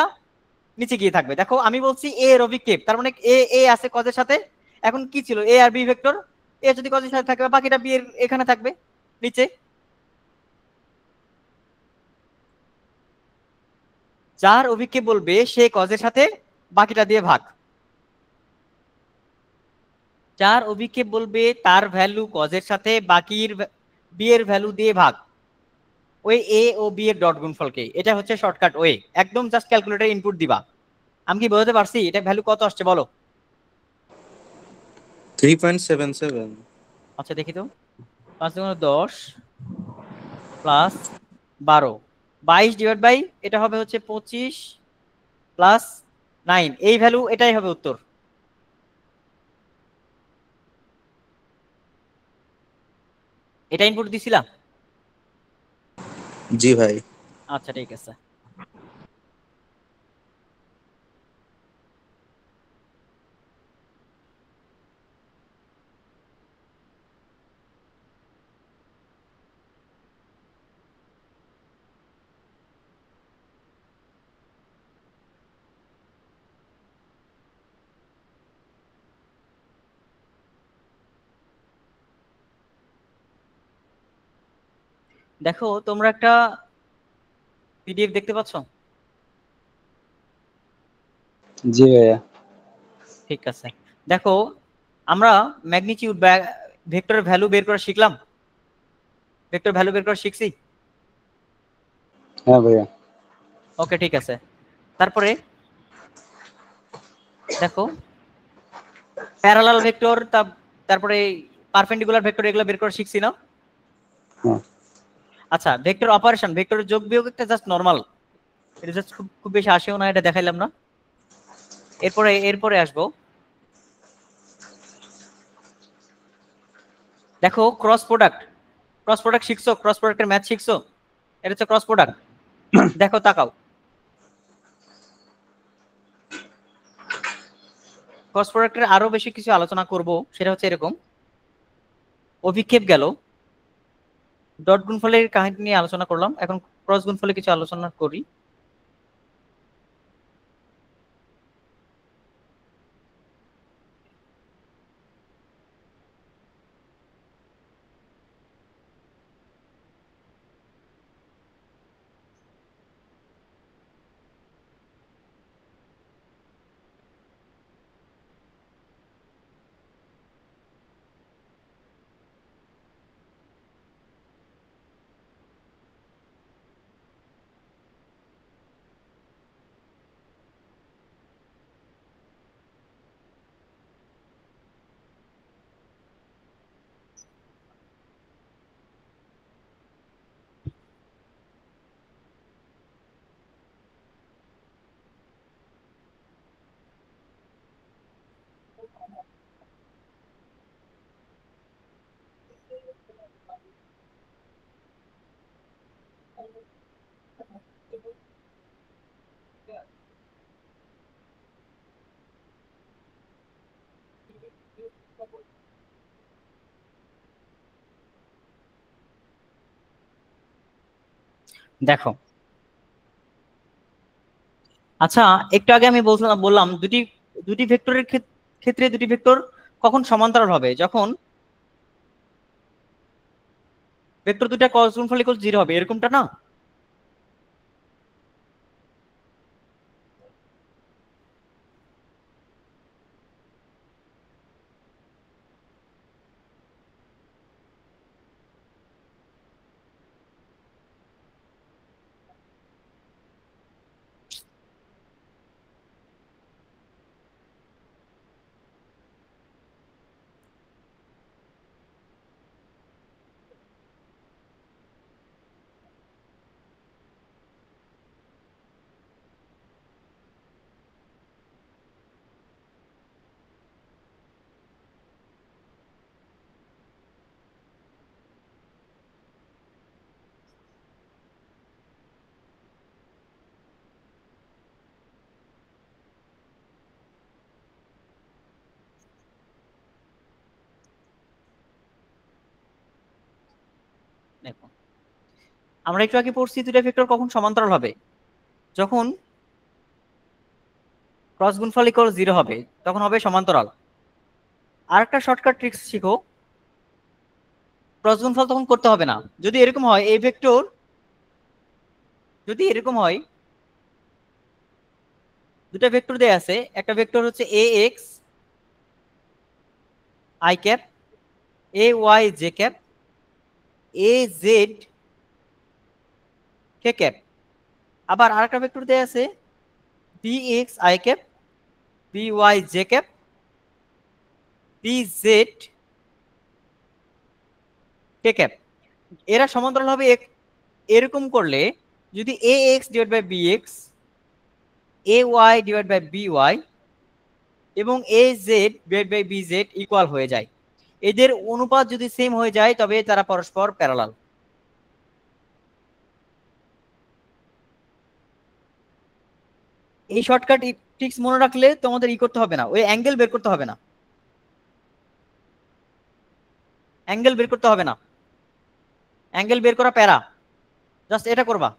নিচে গিয়ে থাকবে। দেখো আমি বলছি এ এর অভিক্ষেপ, তার মানে এ এ আছে কজের সাথে, এখন কি ছিল এ আর বি ভেক্টর, এ যদি কজের সাথে থাকবে বাকিটা বি এর এখানে থাকবে নিচে। যার অভিক্ষেপ বলবে সে কজের সাথে বাকিটা দিয়ে ভাগ, যার অভিক্ষেপ বলবে তার ভ্যালু কজের সাথে বাকির বি এর ভ্যালু দিয়ে ভাগ, ওই এ ও বি এর ডট গুণফলকে, এটা হচ্ছে শর্টকাট ওয়ে। একদম জাস্ট ক্যালকুলেটর ইনপুট দিবা। আমি কি বোঝাতে পারছি? এটা ভ্যালু কত আসছে বলো? 3.77। আচ্ছা দেখি তো, 5×10 প্লাস 12, 22 ডিভাইড বাই এটা হবে হচ্ছে 25 প্লাস 9, এই ভ্যালু এটাই হবে উত্তর। এটা ইনপুট দিছিলাম? জি ভাই। আচ্ছা ঠিক আছে। দেখো তোমরা একটা পিডিএফ দেখতে পাচ্ছ? জি ভাইয়া। ঠিক আছে। দেখো আমরা ম্যাগনিটিউড বা ভেক্টরের ভ্যালু বের করা শিখলাম, ভেক্টর ভ্যালু বের করা শিখছি। হ্যাঁ ভাইয়া। ওকে ঠিক আছে। তারপরে দেখো প্যারালাল ভেক্টর, তারপরে পারপেন্ডিকুলার ভেক্টর এগুলো বের করা শিখছি না? হ্যাঁ। আচ্ছা ভেক্টর অপারেশন, ভেক্টরের যোগ বিয়োগ একটা জাস্ট নরমাল, এটা জাস্ট খুব খুব বেশি আসেও না, এটা দেখাইলাম না। এরপরে এরপরে আসবো, দেখো ক্রস প্রোডাক্ট, ক্রস প্রোডাক্ট শিখছো? ক্রস প্রোডাক্টের ম্যাথ শিখছো? এটা হচ্ছে ক্রস প্রোডাক্ট। দেখো তাকাও, ক্রস প্রোডাক্টের আরো বেশি কিছু আলোচনা করব, সেটা হচ্ছে এরকম, অভিক্ষেপ গেল, ডট গুণফলের কাহিনী নিয়ে আলোচনা করলাম, এখন ক্রস গুণফলে কিছু আলোচনা করি। দেখো আচ্ছা, একটু আগে আমি বললাম দুটি দুটি ভেক্টরের ক্ষেত্রে দুটি ভেক্টর কখন সমান্তরাল হবে, যখন ভেক্টর দুটা ক্রস গুণফল ইকুয়াল 0 হবে, এরকমটা না? দেখো আমরা একটু আগে পড়ছি দুটা ভেক্টর কখন সমান্তরাল হবে, যখন ক্রস গুণফল ইকুয়াল 0 হবে তখন হবে সমান্তরাল। আর একটা শর্টকাট ট্রিক্স শিখো, ক্রস গুণফল তখন করতে হবে না। যদি এরকম হয় এই ভেক্টর, যদি এরকম হয় দুটা ভেক্টর দেয়া আছে, একটা ভেক্টর হচ্ছে a x i cap, a y j cap, a z k cap. আবার আরেকটা ভেক্টর দেয়া আছে b x i cap, b y j cap, b z k cap. এরা সমান্তরাল হবে এরকম করলে, যদি a x divide by b x, a y divide by b y এবং a z divide by b z equal হয়ে যায়, এদের অনুপাত যদি সেম হয়ে যায় তবে তারা পরস্পর প্যারালাল। এই শর্টকাট ট্রিক্স মনে রাখলে তোমাদের করতে হবে না, ওই অ্যাঙ্গেল বের করতে হবে না, অ্যাঙ্গেল বের করতে হবে না, অ্যাঙ্গেল বের করা প্যারা, জাস্ট এটা করবা।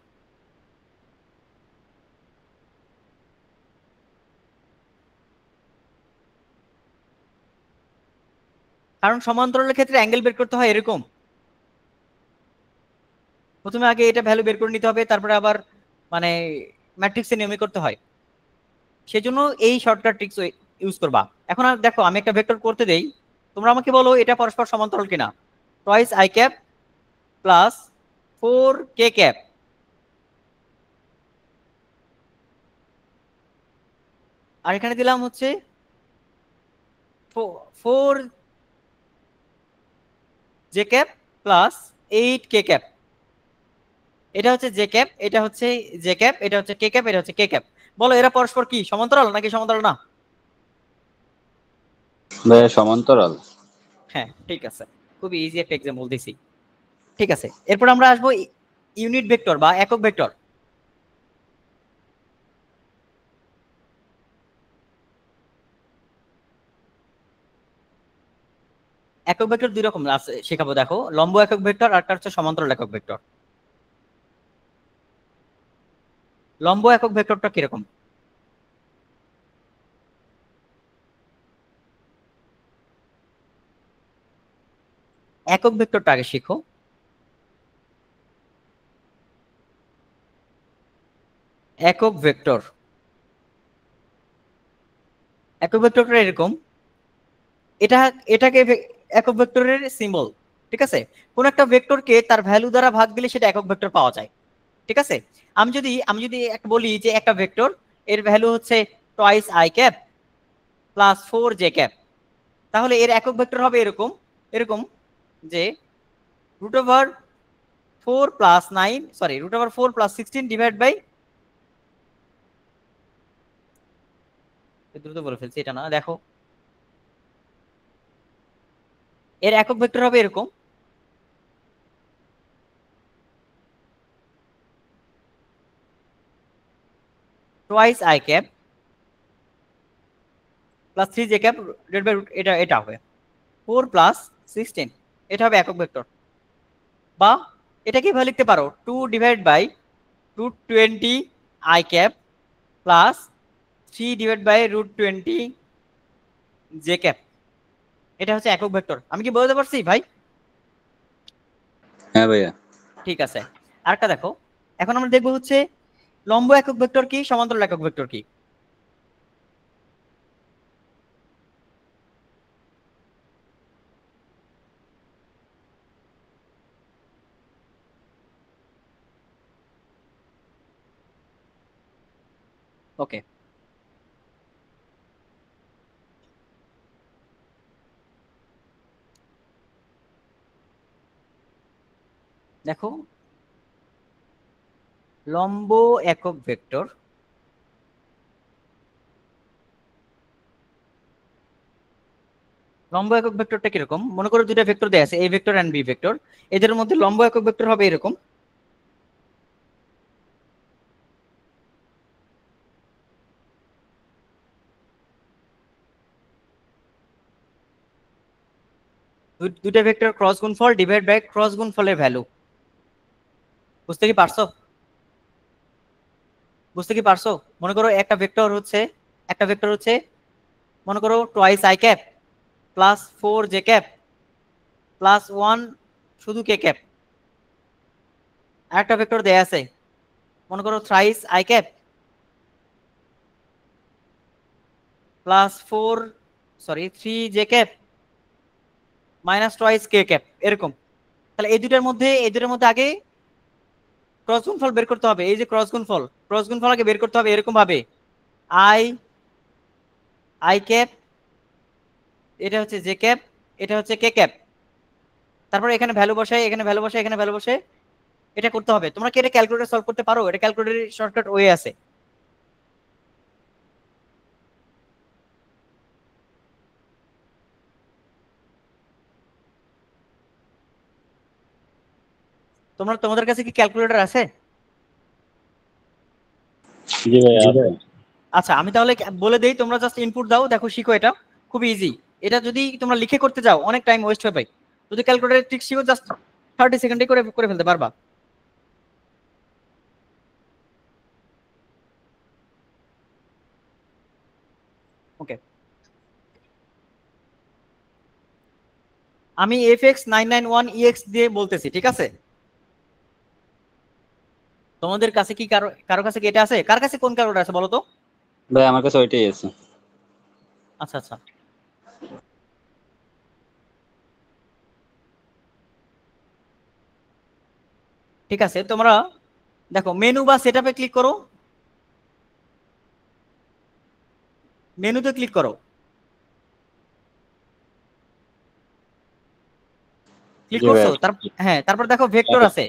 কারণ সমান্তরালের ক্ষেত্রে অ্যাঙ্গেল বের করতে হয় এরকম, প্রথমে আগে এটা ভ্যালু বের করে নিতে হবে, তারপরে আবার মানে ম্যাট্রিক্সে নিয়মে করতে হয়, সেজন্য এই শর্টকাট ট্রিক্স ইউজ করবা। এখন আর দেখো আমি একটা ভেক্টর করতে দেই, তোমরা আমাকে বলো এটা পরস্পর সমান্তরাল কিনা। Twice i cap plus 4 k cap, আর এখানে দিলাম হচ্ছে 4 j cap plus 8 k cap. এটা হচ্ছে জে ক্যাপ, এটা হচ্ছে জে ক্যাপ, এটা হচ্ছে কে ক্যাপ, এটা হচ্ছে কে ক্যাপ। বলো এরা পরস্পর কি সমান্তরাল নাকি সমান্তরাল না? ভাইয়া সমান্তরাল। হ্যাঁ ঠিক আছে, খুবই ইজি একটা এক্সাম্পল দিছি। ঠিক আছে, এরপর আমরা আসবো ইউনিট ভেক্টর বা একক ভেক্টর। একক ভেক্টর দুই রকম আছে শেখাবো, দেখো লম্ব একক ভেক্টর আর একটা হচ্ছে সমান্তরাল একক ভেক্টর। লম্ব একক ভেক্টরটা কিরকম? একক ভেক্টরটা আগে শিখো। একক ভেক্টর, একক ভেক্টরটা এরকম, এটা এটাকে একক ভেক্টরের সিম্বল। ঠিক আছে, কোন একটা ভেক্টরকে তার ভ্যালু দ্বারা ভাগ দিলে সেটা একক ভেক্টর পাওয়া যায়। ঠিক আছে, আমি যদি একটা বলি যে একটা ভেক্টর এর ভ্যালু হচ্ছে twice i cap plus 4 j cap, তাহলে এর একক ভেক্টর হবে এরকম, এরকম যে √4 + 16 ডিভাইড বাই, দ্রুত বলে ফেলছি এটা না, দেখো এর একক ভেক্টর হবে এরকম, twice i cap plus 3 j cap divide by এটা এটা হবে 4 + 16, এটা হবে একক ভেক্টর। বা এটাকে ভাবে লিখতে পারো 2 divide by √20 i cap plus 3 divide by √20 j cap, এটা হচ্ছে একক ভেক্টর। আমি কি বলতে পারছি ভাই? হ্যাঁ ভাইয়া। ঠিক আছে, আরেকটা দেখো, এখন আমরা দেখবো হচ্ছে লম্ব একক ভেক্টর কি, সমান্তরাল একক ভেক্টর কি। ওকে, দেখো লম্ব একক ভেক্টর, লম্ব একক ভেক্টরটা কিরকম, মনে করো দুইটা ভেক্টর দেয়া আছে, a vector and b vector, এদের মধ্যে লম্ব একক ভেক্টর হবে এরকম, দুইটা ভেক্টর ক্রস গুণফল ডিভাইড বাই ক্রস গুণফলের ভ্যালু। বুঝতে কি পারছো? বুঝতে কি পারছো? মনে করো একটা ভেক্টর হচ্ছে মনে করো twice i cap plus 4 j cap plus 1 শুধু কে ক্যাপ। আরেকটা ভেক্টর দেয়া আছে মনে করো thrice i cap plus 4 3 j cap minus twice K cap, এরকম। তাহলে এই দুটার মধ্যে আগে ক্রস গুণফল বের করতে হবে। এই যে ক্রস গুণফল আগে বের করতে হবে এরকম ভাবে, আই ক্যাপ, এটা হচ্ছে জে ক্যাপ, এটা হচ্ছে কে ক্যাপ। তারপর এখানে ভ্যালু বসাই, এখানে ভ্যালু বসাই, এখানে ভ্যালু বসে এটা করতে হবে। তোমরা কি এটা ক্যালকুলেটর সলভ করতে পারো? এটা ক্যালকুলেটরের শর্টকাট ওয়ে আছে। তোমাদের কাছে কি ক্যালকুলেটর আছে? জি ভাইয়া জি আছে। ভাই। আচ্ছা আমি তাহলে বলে দেই, তোমরা জাস্ট ইনপুট দাও, দেখো শিখো, এটা খুব ইজি। এটা যদি তোমরা লিখে করতে যাও অনেক টাইম ওয়েস্ট হবে ভাই। যদি ক্যালকুলেটরের ট্রিক শিখো জাস্ট 30 সেকেন্ডে করে করে ফেলতে পারবা। ওকে, আমি fx991ex দিয়ে বলতেছি, ঠিক আছে? তোমাদের কাছে কি কারো কাছে কি এটা আছে? কার কাছে কোন ক্যালকুলেটর আছে বলো তো? ভাই আমার কাছে ওইটাই আছে। আচ্ছা আচ্ছা, ঠিক আছে। তোমরা দেখো মেনু বা সেটআপে ক্লিক করো, মেনুতে ক্লিক করো, ক্লিক জি করছো? ভাইয়া। হ্যাঁ, তারপর দেখো ভেক্টর আছে।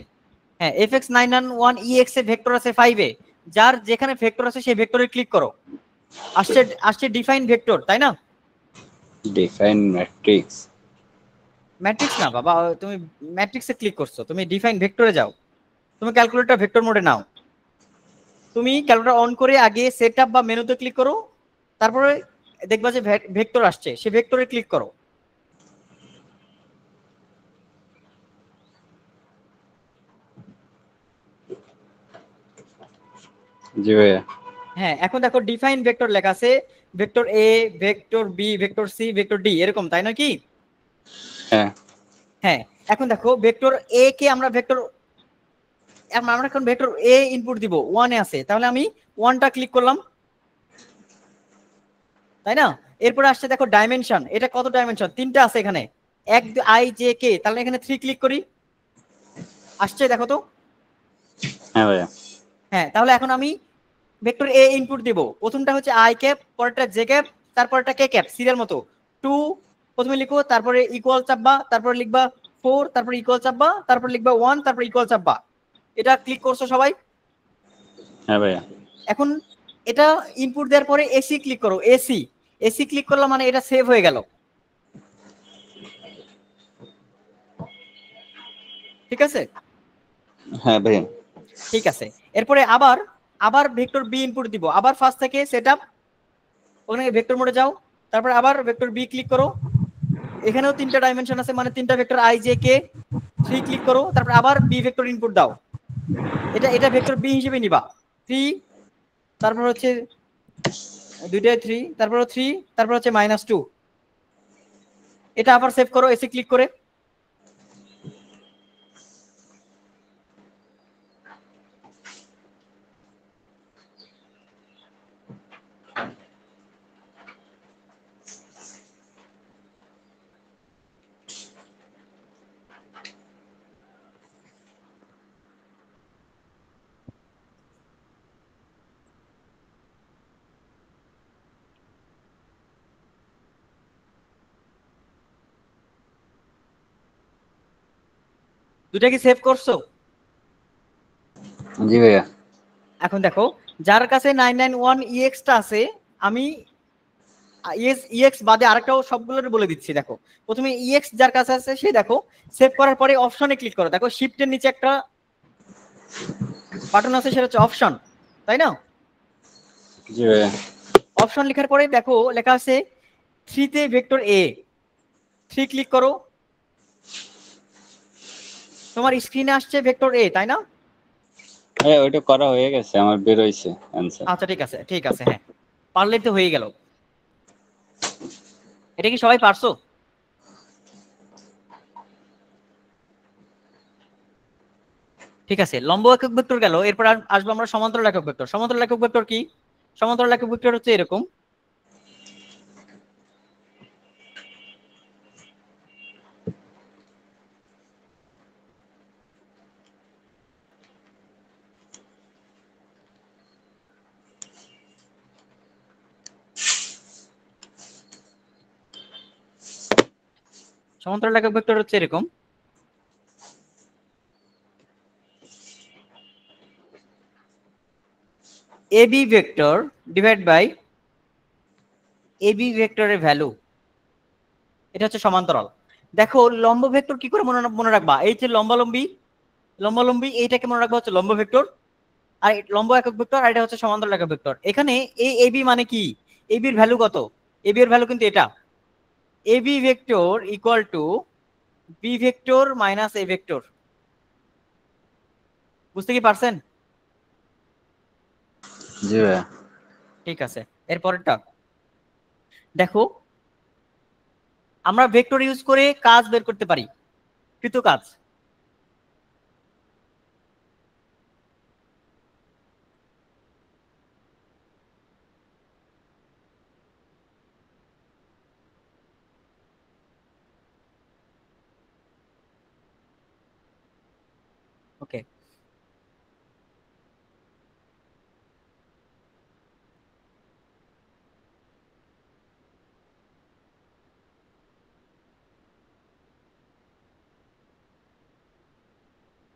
হ্যাঁ, fx991ex এ ভেক্টর আছে 5 এ। যার যেখানে ভেক্টর আছে সেই ভেক্টরে ক্লিক করো। আসছে আসছে ডিফাইন ভেক্টর, তাই না? Define matrix. ম্যাট্রিক্স না বাবা, তুমি ম্যাট্রিক্সে ক্লিক করছো, তুমি ডিফাইন ভেক্টরে যাও। তুমি ক্যালকুলেটর ভেক্টর মোডে নাও। তুমি ক্যালকুলেটর অন করে আগে সেটআপ বা মেনুতে ক্লিক করো, তারপরে দেখবা যে ভেক্টর আসছে, সেই ভেক্টরে ক্লিক করো। জি ভাইয়া। হ্যাঁ, এখন দেখো ডিফাইন ভেক্টর লেখা আছে, vector a, vector b, vector c, vector d, এরকম, তাই না কি? হ্যাঁ হ্যাঁ, এখন দেখো ভেক্টর এ কে আমরা এখন ভেক্টর এ ইনপুট দিব, 1 এ আছে, তাহলে আমি 1টা ক্লিক করলাম, তাই না? এরপরে আসছে দেখো ডাইমেনশন, এটা কত ডাইমেনশন? 3টা আছে এখানে, এক আই জে কে, তাহলে এখানে 3 ক্লিক করি, আসছে দেখো তো। হ্যাঁ ভাইয়া। হ্যাঁ, তাহলে এখন আমি ভেক্টর এ ইনপুট দিব, প্রথমটা হচ্ছে আই ক্যাপ, পরেরটা জে ক্যাপ, তারপরটা কে ক্যাপ, সিরিয়াল মতো 2 প্রথমে লিখো, তারপরে ইকুয়াল চাপবা, তারপরে লিখবা 4, তারপরে ইকুয়াল চাপবা, তারপরে লিখবা 1, তারপরে ইকুয়াল চাপবা। এটা ক্লিক করছো সবাই? হ্যাঁ ভাইয়া। এখন এটা ইনপুট দেওয়ার পরে এসি ক্লিক করো, এসি, এসি ক্লিক করলাম মানে এটা সেভ হয়ে গেল, ঠিক আছে? হ্যাঁ ভাইয়া। ঠিক আছে, এরপরে আবার আবার ভেক্টর বি ইনপুট দিব, আবার ফার্স্ট থেকে সেটআপ, ওখানে ভেক্টর মোডে যাও, তারপর আবার ভেক্টর বি ক্লিক করো, এখানেও 3টা ডাইমেনশন আছে মানে 3টা vector I j K, 3 click করো, তারপর আবার বি ভেক্টর ইনপুট দাও, এটা এটা ভেক্টর বি হিসেবে নিবা, 3, তারপর হচ্ছে দুইটাই 3, তারপর 3, তারপর হচ্ছে -2, এটা আবার সেভ করো এসি ক্লিক করে। দুটা কি সেভ করছো? জি ভাইয়া। এখন দেখো যার কাছে 991ex টা আছে, আমি ইএক্স বাদে আরেকটাও সবগুলোর বলে দিচ্ছি। দেখো প্রথমে ইএক্স যার কাছে আছে সে দেখো সেভ করার পরে অপশনে ক্লিক করো, দেখো শিফটের নিচে একটা বাটন আছে, সেটা হচ্ছে অপশন, তাই না? জি ভাইয়া। অপশন লেখার পরে দেখো লেখা আছে 3 তে ভেক্টর এ, 3 ক্লিক করো, তোমার স্ক্রিনে আসছে ভেক্টর এ, তাই না? হ্যাঁ ওইটা করা হয়ে গেছে, আমার বের হইছে অ্যানসার। আচ্ছা ঠিক আছে ঠিক আছে, হ্যাঁ পারলে তো হয়ে গেল। এটা কি সবাই পারছো? ঠিক আছে, লম্ব একক ভেক্টর গেল, এরপর আসবো আমরা সমান্তরাল একক ভেক্টর। সমান্তরাল একক ভেক্টর কি? সমান্তরাল একক ভেক্টর হচ্ছে এরকম, সমান্তরাল একক ভেক্টর হচ্ছে এরকম, a b vector divide by a b ভেক্টরের ভ্যালু, এটা হচ্ছে সমান্তরাল। দেখো লম্ব ভেক্টর কি করে মনে রাখবা, এই যে লম্বালম্বী, লম্বালম্বী এইটাকে মনে রাখবা হচ্ছে লম্ব ভেক্টর, আর লম্ব একক ভেক্টর, আর এটা হচ্ছে সমান্তরাল একক ভেক্টর। এখানে এই এবি মানে কি, এবি এর ভ্যালু কত, এবি এর ভ্যালু কিন্তু এটা, a b vector equal to b vector minus a vector. বুঝতে কি পারছেন? জি ভাইয়া। ঠিক আছে, এরপরেরটা দেখো, আমরা ভেক্টর ইউজ করে কাজ বের করতে পারি, কৃত কাজ। ওকে,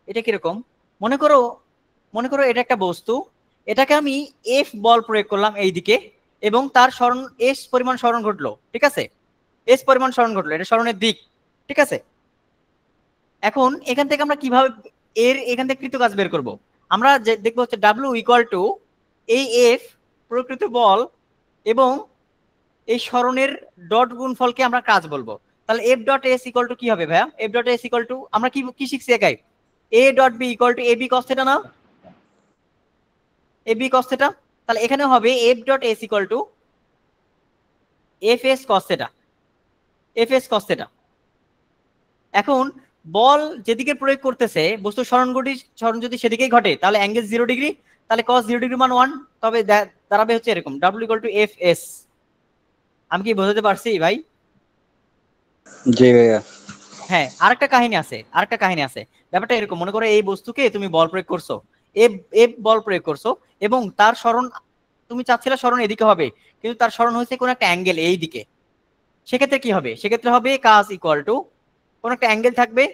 এটা কিরকম, মনে করো, মনে করো এটা একটা বস্তু, এটাকে আমি এফ বল প্রয়োগ করলাম এই দিকে, এবং তার সরণ এস পরিমাণ সরণ ঘটলো, ঠিক আছে, এস পরিমাণ সরণ ঘটলো, এটা সরণের দিক, ঠিক আছে। এখন এখান থেকে আমরা কিভাবে এখান থেকে কৃত কাজ বের করব, আমরা যে দেখবো হচ্ছে ডাব্লিউ ইকুয়াল টু এই এফ প্রকৃত বল এবং এই সরণের ডট গুণফলকে আমরা কাজ বলবো। তাহলে f dot s equal to কি হবে ভাইয়া, f dot s equal to আমরা কি কি শিখছি একাই, a dot b equal to a b cos theta না, এ বি কস থিটা। তাহলে এখানে হবে f dot s equal to f s cos theta, f s cos theta. এখন বল যেদিকে প্রয়োগ করতেছে বস্তু সরণ যদি সেদিকেই ঘটে তাহলে অ্যাঙ্গেল 0 ডিগ্রি, তাহলে cos 0 ডিগ্রি মান 1, তবে দাঁড়াবে হচ্ছে এরকম w equal to f S. আমি কি বোঝাতে পারছি ভাই? জি ভাইয়া। হ্যাঁ, আরেকটা কাহিনী আছে, আরেকটা কাহিনী আছে। ব্যাপারটা এরকম, মনে করো এই বস্তুকে তুমি বল প্রয়োগ করছো, এফ এফ বল প্রয়োগ করছো, এবং তার সরণ তুমি চাচ্ছিলে সরণ এদিকে হবে, কিন্তু তার সরণ হয়েছে কোন একটা অ্যাঙ্গেল এই দিকে। সেক্ষেত্রে কি হবে, সেক্ষেত্রে হবে কাজ ইকুয়াল টু কোন একটা অ্যাঙ্গেল থাকবে,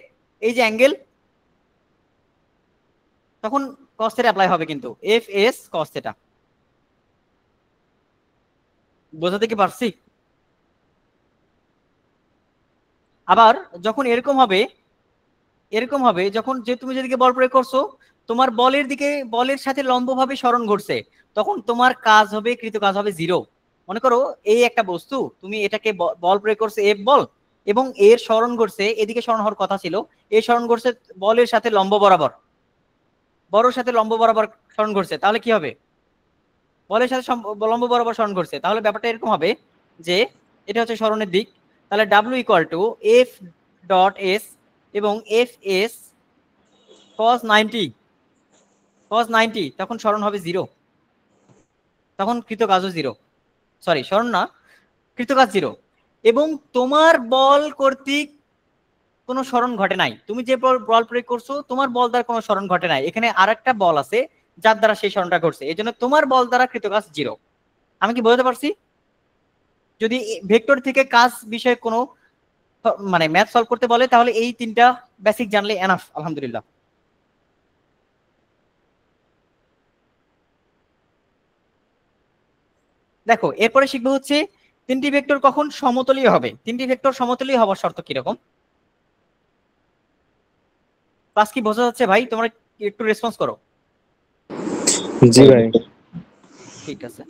এই যে অ্যাঙ্গেল, তখন cos থিটা অ্যাপ্লাই হবে, কিন্তু এফ এস cos থিটা। বোঝাতে কি পারছি? আবার যখন এরকম হবে, এরকম হবে যখন যে তুমি যেদিকে বল প্রয়োগ করছো, তোমার বলের দিকে বলের সাথে লম্বভাবে সরণ ঘটছে, তখন তোমার কাজ হবে, কৃত কাজ হবে 0। মনে করো এই একটা বস্তু, তুমি এটাকে বল প্রয়োগ করছে এফ বল, এবং এর সরণ ঘটছে এদিকে, সরণ হওয়ার কথা ছিল, এই সরণ ঘটছে বলের সাথে লম্ব বরাবর, বড়র সাথে লম্ব বরাবর সরণ ঘটছে, তাহলে কি হবে, বলের সাথে লম্ব বরাবর সরণ ঘটছে, তাহলে ব্যাপারটা এরকম হবে যে এটা হচ্ছে সরণের দিক। তাহলে W equal to F dot S এবং এফ এস cos 90, cos 90, তখন সরণ হবে 0, তখন কৃত কাজও 0, সরি সরণ না, কৃত কাজ 0। এবং তোমার বল কর্তৃক কোনো সরণ ঘটে নাই, তুমি যে বল প্রয়োগ করছো তোমার বল দ্বারা কোনো সরণ ঘটে নাই, এখানে আরেকটা বল আছে যার দ্বারা সেই সরণটা ঘটছে, এই জন্য তোমার বল দ্বারা কৃত কাজ 0। আমি কি বোঝাতে পারছি? যদি ভেক্টর থেকে কাজ বিষয়ে কোনো মানে ম্যাথ সলভ করতে বলে তাহলে এই তিনটা বেসিক জানলে এনাফ, আলহামদুলিল্লাহ। দেখো এরপরে শিখবো হচ্ছে তিনটি ভেক্টর কখন সমতলীয় হবে, তিনটি ভেক্টর সমতলীয় হওয়ার শর্ত কিরকম। ক্লাস কি বোঝা যাচ্ছে ভাই? তোমরা একটু রেসপন্স করো। জি ভাই। ঠিক আছে,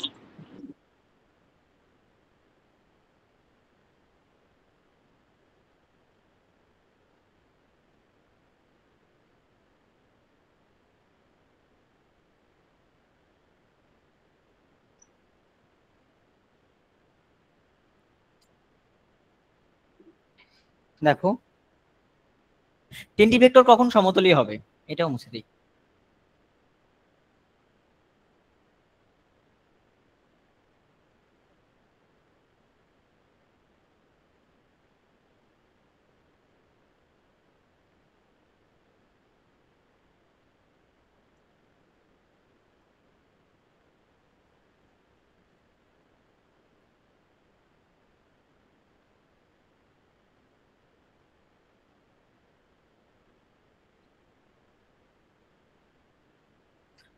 দেখো 3টি ভেক্টর কখন সমতলীয় হবে এটাও মুছে দিই।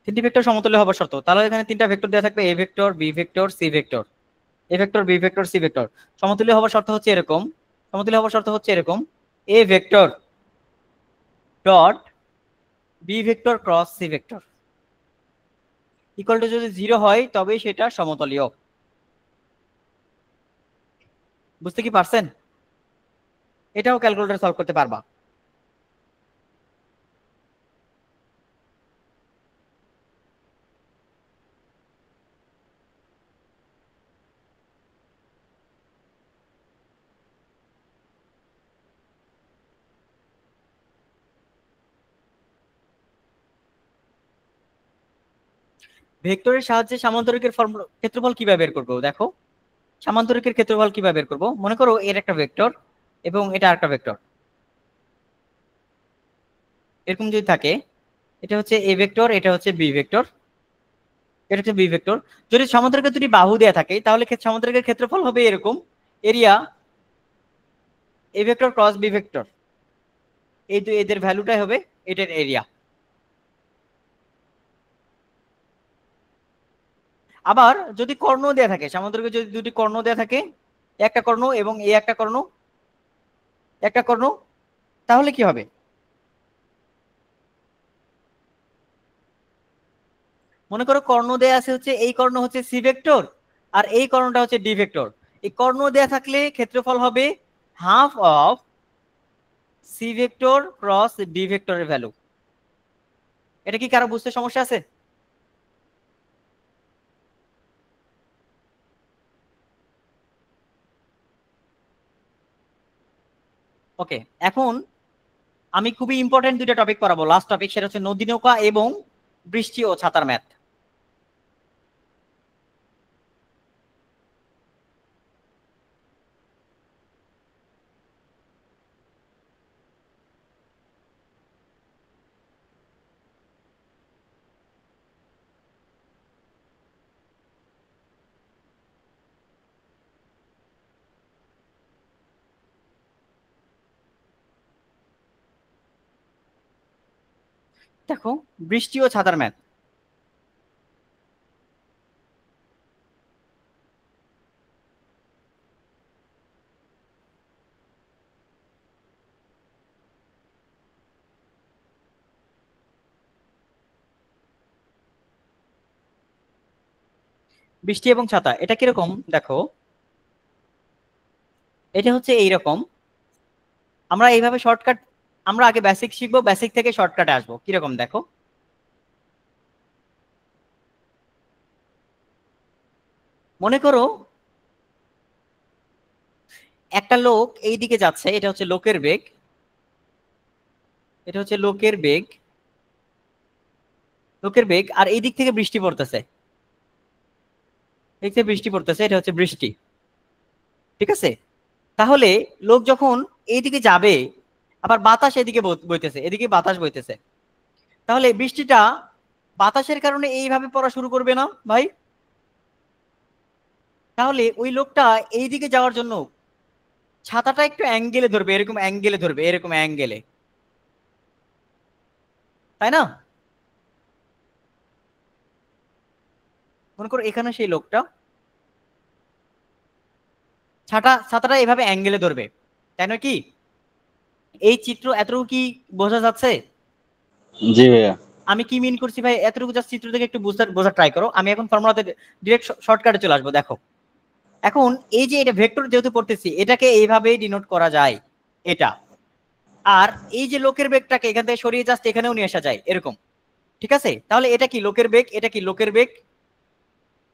তিনটি ভেক্টর সমতলে হবার শর্ত, তাহলে এখানে তিনটা ভেক্টর দেওয়া থাকবে, a vector, b vector, c vector. A vector, b vector, c vector. সমতুল্য হবার শর্ত হচ্ছে এরকম, সমতুল্য হবার শর্ত হচ্ছে এরকম, a vector dot b vector cross c vector equal to যদি 0 হয় তবে সেটা সমতলীয়। বুঝতে কি পারছেন? এটাও ক্যালকুলেটর সলভ করতে পারবা। ভেক্টরের সাহায্যে সামান্তরিকের ক্ষেত্রফল কিভাবে বের করবো? দেখো সামান্তরিকের ক্ষেত্রফল কিভাবে বের করবো, মনে করো এর একটা ভেক্টর এবং এটা একটা ভেক্টর এরকম যদি থাকে, এটা হচ্ছে এ ভেক্টর, এটা হচ্ছে বি ভেক্টর, এটা হচ্ছে বি ভেক্টর। যদি সামান্তরিকের দুটি বাহু দেয়া থাকে তাহলে সামান্তরিকের ক্ষেত্রফল হবে এরকম, area a vector cross b vector, এই এদের ভ্যালুটাই হবে এটার এরিয়া। আবার যদি কর্ণ দেয়া থাকে, সামান্তরিকের যদি দুটি কর্ণ দেয়া থাকে, একটা কর্ণ এবং এ একটা কর্ণ, একটা কর্ণ, তাহলে কি হবে? মনে করো কর্ণ দেয়া আছে হচ্ছে, এই কর্ণ হচ্ছে সি ভেক্টর আর এই কর্ণটা হচ্ছে ডি ভেক্টর। এই কর্ণ দেয়া থাকলে ক্ষেত্রফল হবে half of c vector cross d ভেক্টরের ভ্যালু। এটা কি কারো বুঝতে সমস্যা আছে? ওকে, এখন আমি খুবই ইম্পর্টেন্ট দুইটা টপিক পড়াবো, লাস্ট টপিক, সেটা হচ্ছে নদী নৌকা এবং বৃষ্টি ও ছাতার ম্যাথ। দেখো বৃষ্টি ও ছাতার ম্যাথ। বৃষ্টি এবং ছাতা এটা কিরকম দেখো, এটা হচ্ছে এইরকম, আমরা এইভাবে শর্টকাট, আমরা আগে বেসিক শিখবো, বেসিক থেকে শর্টকাটে আসবো। কিরকম দেখো, মনে করো একটা লোক এই দিকে যাচ্ছে, এটা হচ্ছে লোকের বেগ, এটা হচ্ছে লোকের বেগ, লোকের বেগ, আর এই দিক থেকে বৃষ্টি পড়তেছে, এই থেকে বৃষ্টি পড়তেছে, এটা হচ্ছে বৃষ্টি। ঠিক আছে, তাহলে লোক যখন এইদিকে যাবে, আবার বাতাস এদিকে বইতেছে, এদিকে বাতাস বইতেছে, তাহলে বৃষ্টিটা বাতাসের কারণে এইভাবে পড়া শুরু করবে না ভাই? তাহলে ওই লোকটা এইদিকে যাওয়ার জন্য ছাতাটা একটু অ্যাঙ্গেলে ধরবে, এরকম অ্যাঙ্গেলে ধরবে, এরকম অ্যাঙ্গেলে, তাই না? মনে করো এখানে সেই লোকটা ছাতাটা এভাবে অ্যাঙ্গেলে ধরবে, তাই না? কি এই চিত্র এতটুকু কি বোঝা যাচ্ছে? জি ভাইয়া। আমি কি মিন করছি ভাই, এতটুকু জাস্ট চিত্র থেকে একটু বোঝার ট্রাই করো। আমি এখন ফর্মুলাতে ডিরেক্ট শর্টকাটে চলে আসবো। দেখো এখন এই যে এটা ভেক্টর যেহেতু পড়তেছি, এটাকে এইভাবেই ডিনোট করা যায়, এটা। আর এই যে লোকের বেগটাকে এখান থেকে সরিয়ে জাস্ট এখানেও নিয়ে আসা যায় এরকম। ঠিক আছে, তাহলে এটা কি লোকের বেগ, এটা কি লোকের বেগ,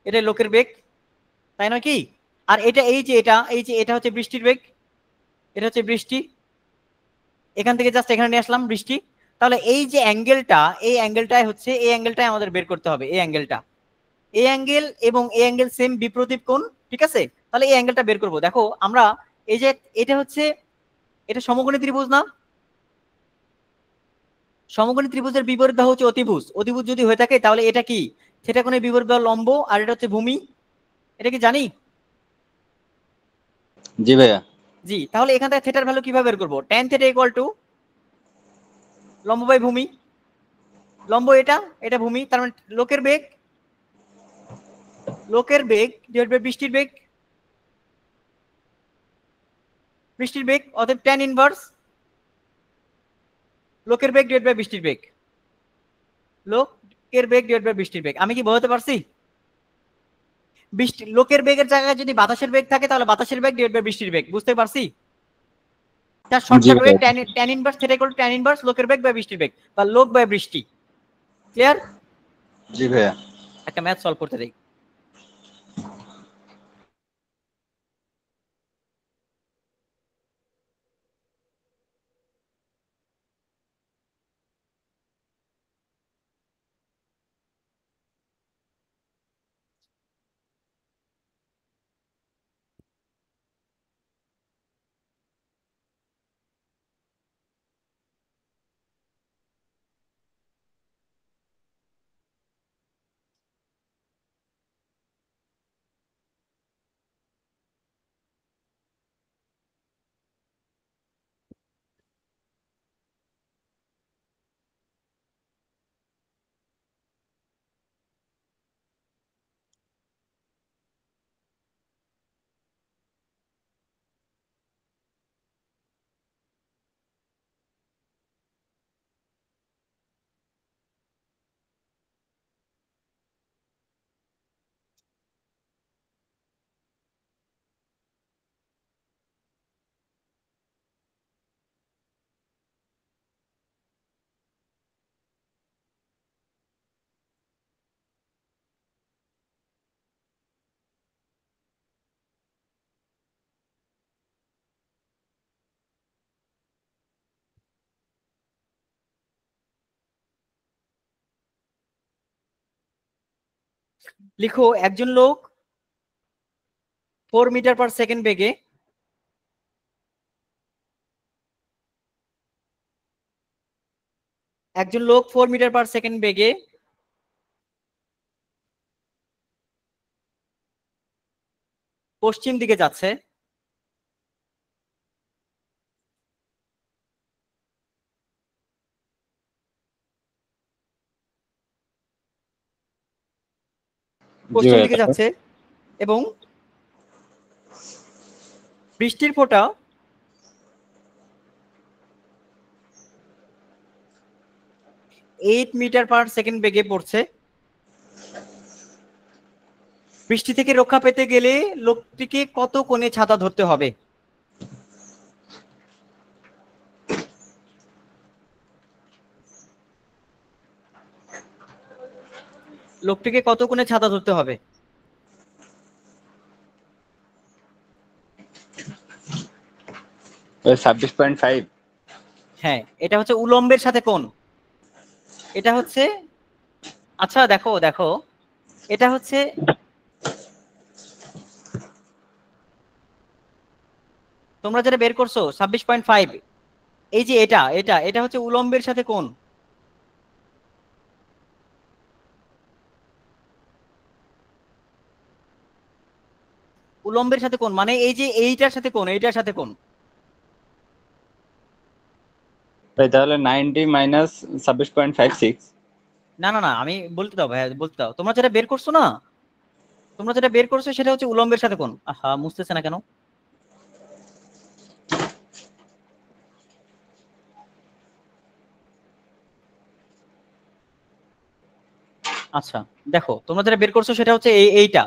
এটা লোকের বেগ, তাই নয় কি? আর এটা এই যে এটা, এই যে এটা হচ্ছে বৃষ্টির বেগ, এটা হচ্ছে বৃষ্টি। এখান থেকে জাস্ট এখানে নিয়ে আসলাম বৃষ্টি। তাহলে এই যে অ্যাঙ্গেলটা, এই অ্যাঙ্গেলটাই হচ্ছে, এই অ্যাঙ্গেলটাই আমাদের বের করতে হবে। এই অ্যাঙ্গেলটা, এই অ্যাঙ্গেল এবং এই অ্যাঙ্গেল সেম বিপরীত কোণ, ঠিক আছে? তাহলে এই অ্যাঙ্গেলটা বের করব। দেখো আমরা এই যে এটা হচ্ছে, এটা সমকোণী ত্রিভুজ না? সমকোণী ত্রিভুজের বিপরীত বাহু হচ্ছে অতিভুজ। অতিভুজ যদি হয়ে থাকে তাহলে এটা কি? থিটা কোণের বিপরীত বাহু লম্ব, আর এটা হচ্ছে ভূমি। এটা কি জানি? জি ভাইয়া। জি। তাহলে এখান থেকে থিটার ভ্যালু কিভাবে বের করব? tan থিটা ইকুয়াল টু লম্ব বাই ভূমি। লম্ব এটা, এটা ভূমি, তার মানে লোকের বেগ, লোকের বেগ ডিভাইড বাই বৃষ্টির বেগ, বৃষ্টির বেগ, অতএব tan ইনভার্স লোকের বেগ ডিভাইড বাই বৃষ্টির বেগ, লোকের বেগ ডিভাইড বাই বৃষ্টির বেগ। আমি কি বোঝাতে পারছি? বৃষ্টি লোকের বেগের জায়গায় যদি বাতাসের বেগ থাকে তাহলে বাতাসের বেগ ডিভাইড বাই বৃষ্টির বেগ, বুঝতে পারছি? তার জি শর্টকাট ওয়ে ভাইয়া। tan inverse theta equal two tan inverse লোকের বেগ বাই বৃষ্টির বেগ, বা লোক বাই বৃষ্টি। ক্লিয়ার? জি ভাইয়া। একটা ম্যাথ সলভ করতে দেই। লিখো, একজন লোক 4 মিটার পার সেকেন্ড বেগে, একজন লোক 4 মিটার পার সেকেন্ড বেগে পশ্চিম দিকে যাচ্ছে। জি পশ্চিম ভাইয়া। দিকে যাচ্ছে এবং বৃষ্টির ফোঁটা 8 মিটার পার সেকেন্ড বেগে পড়ছে। বৃষ্টি থেকে রক্ষা পেতে গেলে লোকটিকে কত কোণে ছাতা ধরতে হবে? লোকটিকে কত কোণে ছাতা ধরতে হবে? 26.5। হ্যাঁ, এটা হচ্ছে উলম্বের সাথে কোণ। এটা হচ্ছে, আচ্ছা দেখো দেখো, এটা হচ্ছে, তোমরা যেটা বের করছো 26.5, এই যে এটা এটা এটা হচ্ছে উলম্বের সাথে কোণ। উলম্বের সাথে কোণ মানে এই যে এইটার সাথে কোণ, এইটার সাথে কোণ। ভাই তাহলে 90 মাইনাস 26.56। না না না, আমি বলতে দাও ভাইয়া, বলতে দাও। তোমরা যেটা বের করছো না, তোমরা যেটা বের করছো সেটা হচ্ছে উলম্বের সাথে কোণ। আহা, মুছতেছে না কেন? আচ্ছা দেখো, তোমরা যেটা বের করছো সেটা হচ্ছে এইটা।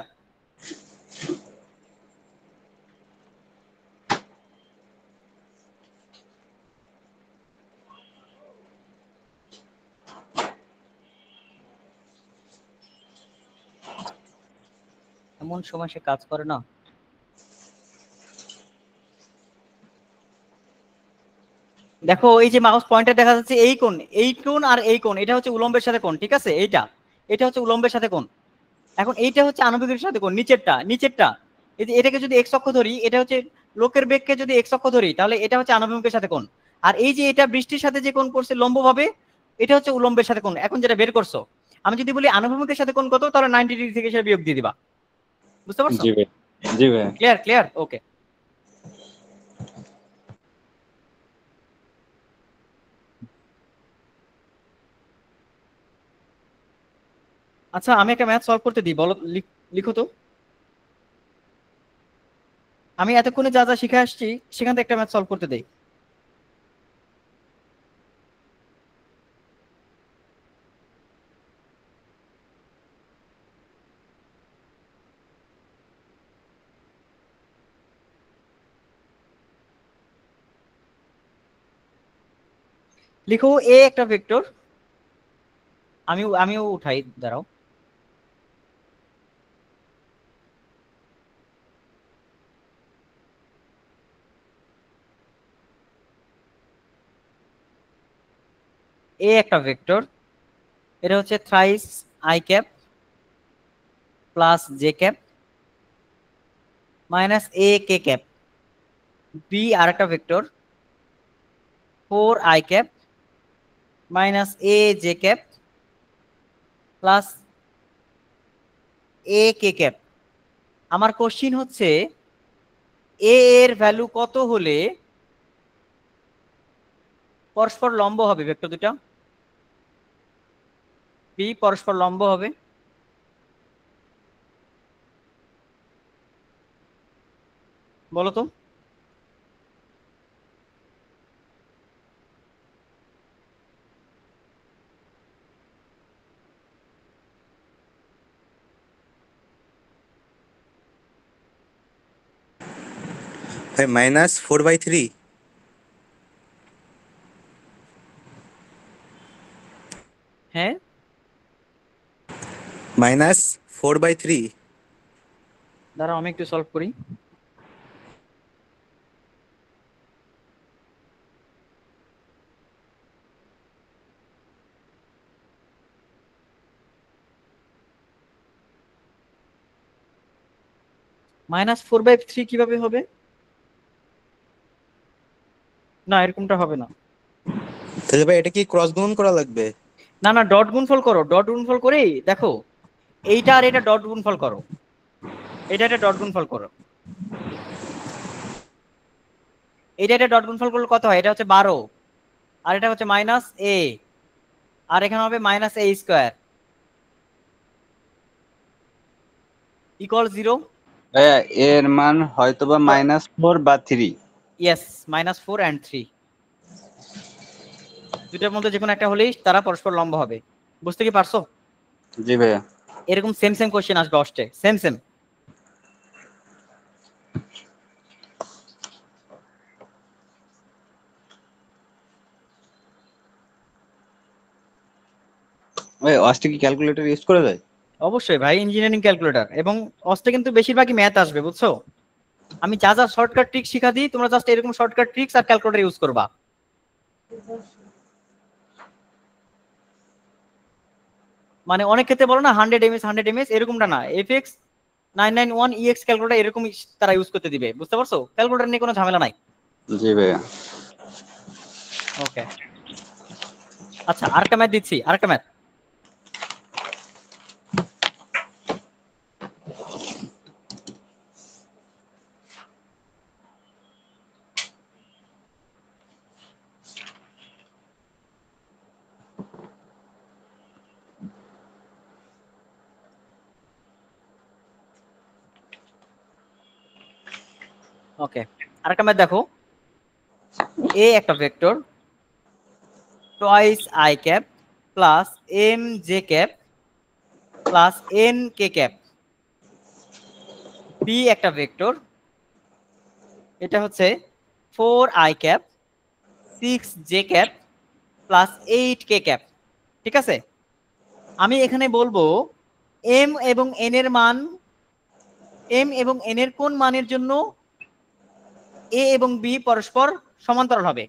এমন সময় সে কাজ করে না। দেখো এই যে মাউস পয়েন্টার দেখা যাচ্ছে এই কোণ আর এই কোণ, এটা হচ্ছে উলম্বের সাথে কোণ, ঠিক আছে? এটা হচ্ছে উলম্বের সাথে কোণ। এখন এইটা হচ্ছে আনুভূমিকের সাথে কোণ, নিচেরটা এই যে এটাকে যদি এক্স অক্ষ ধরি, এটা হচ্ছে লোকের বেগকে যদি এক্স অক্ষ ধরি, তাহলে এটা হচ্ছে আনুভূমিকের সাথে কোণ। আর এই যে এটা বৃষ্টির সাথে যে কোণ করছে লম্বভাবে, এটা হচ্ছে উলম্বের সাথে কোণ। এখন যেটা বের করছো, আমি যদি বলি আনুভূমিকের সাথে কোণ কত, তাহলে 90 ডিগ্রি থেকে সেটা বিয়োগ দিয়ে দিবা। বুঝতে পারছো? জি ভাইয়া। জি ভাইয়া। ক্লিয়ার, ওকে। আচ্ছা আমি একটা ম্যাথ সলভ করতে দিই, বলো, লিখো তো। আমি এতক্ষণে যা যা শিখে আসছি সেখান থেকে একটা ম্যাথ সলভ করতে দেই। লিখো এ একটা ভেক্টর, আমিও উঠাই, দাঁড়াও। এ একটা ভেক্টর, এটা হচ্ছে thrice i cap plus j cap minus a k cap. B আর একটা vector, 4 i cap minus a j cap plus a k cap. আমার কোশ্চিন হচ্ছে এ এর ভ্যালু কত হলে পরস্পর লম্ব হবে ভেক্টর দুটা? বি পরস্পর লম্ব হবে। বলো তো। ভাই -4/3। হ্যাঁ, -4/3। দাঁড়াও আমি একটু সলভ করি। -4/3 কিভাবে হবে? না, এরকমটা হবে না। তাহলে ভাই এটা কি ক্রস গুণন করা লাগবে? না, ডট গুণফল করো, ডট গুণফল করেই দেখো, এইটা আর এটা ডট গুণফল করো, এটা ডট গুণফল করো, এটা ডট গুণফল করলে কত হয়? এটা হচ্ছে 12, আর এটা হচ্ছে মাইনাস এ, আর এখানে হবে মাইনাস এ স্কোয়ার ইকুয়াল 0। ভাইয়া এর মান হয়তোবা -4 বা 3। ইয়েস, -4 and 3, দুটার মধ্যে যে কোনো একটা হলেই তারা পরস্পর লম্ব হবে। বুঝতে কি পারছো? জি ভাইয়া। এরকম সেম সেম কোশ্চেন আসবে অষ্টে, সেম। ভাই অষ্টে কি ক্যালকুলেটর ইউজ করা যায়? অবশ্যই ভাই, ইঞ্জিনিয়ারিং ক্যালকুলেটর, এবং অষ্টে কিন্তু বেশিরভাগই ম্যাথ আসবে, বুঝছো? আমি যা যা শর্টকাট ট্রিক শিখা দিই, তোমরা জাস্ট এরকম শর্টকাট ট্রিক্স আর ক্যালকুলেটর ইউজ করবা। মানে অনেক ক্ষেত্রে বলো না 100 ms এরকমটা না, এফএক্স 991 EX ক্যালকুলেটর এরকম তারা ইউজ করতে দিবে। বুঝতে পারছো? ক্যালকুলেটর নিয়ে কোনো ঝামেলা নাই। জি ভাইয়া। ওকে, আচ্ছা আরেকটা ম্যাথ দিচ্ছি, আরেকটা ম্যাথ। ওকে, আরেকটা ম্যাথ দেখো। এ একটা vector, twice i cap plus m j cap plus n k cap. B একটা ভেক্টর, এটা হচ্ছে 4 i cap 6 j cap plus 8 k cap. ঠিক আছে, আমি এখানে বলবো এম এবং এন এর মান, এম এবং এন এর কোন মানের জন্য এ এবং বি পরস্পর সমান্তরাল হবে?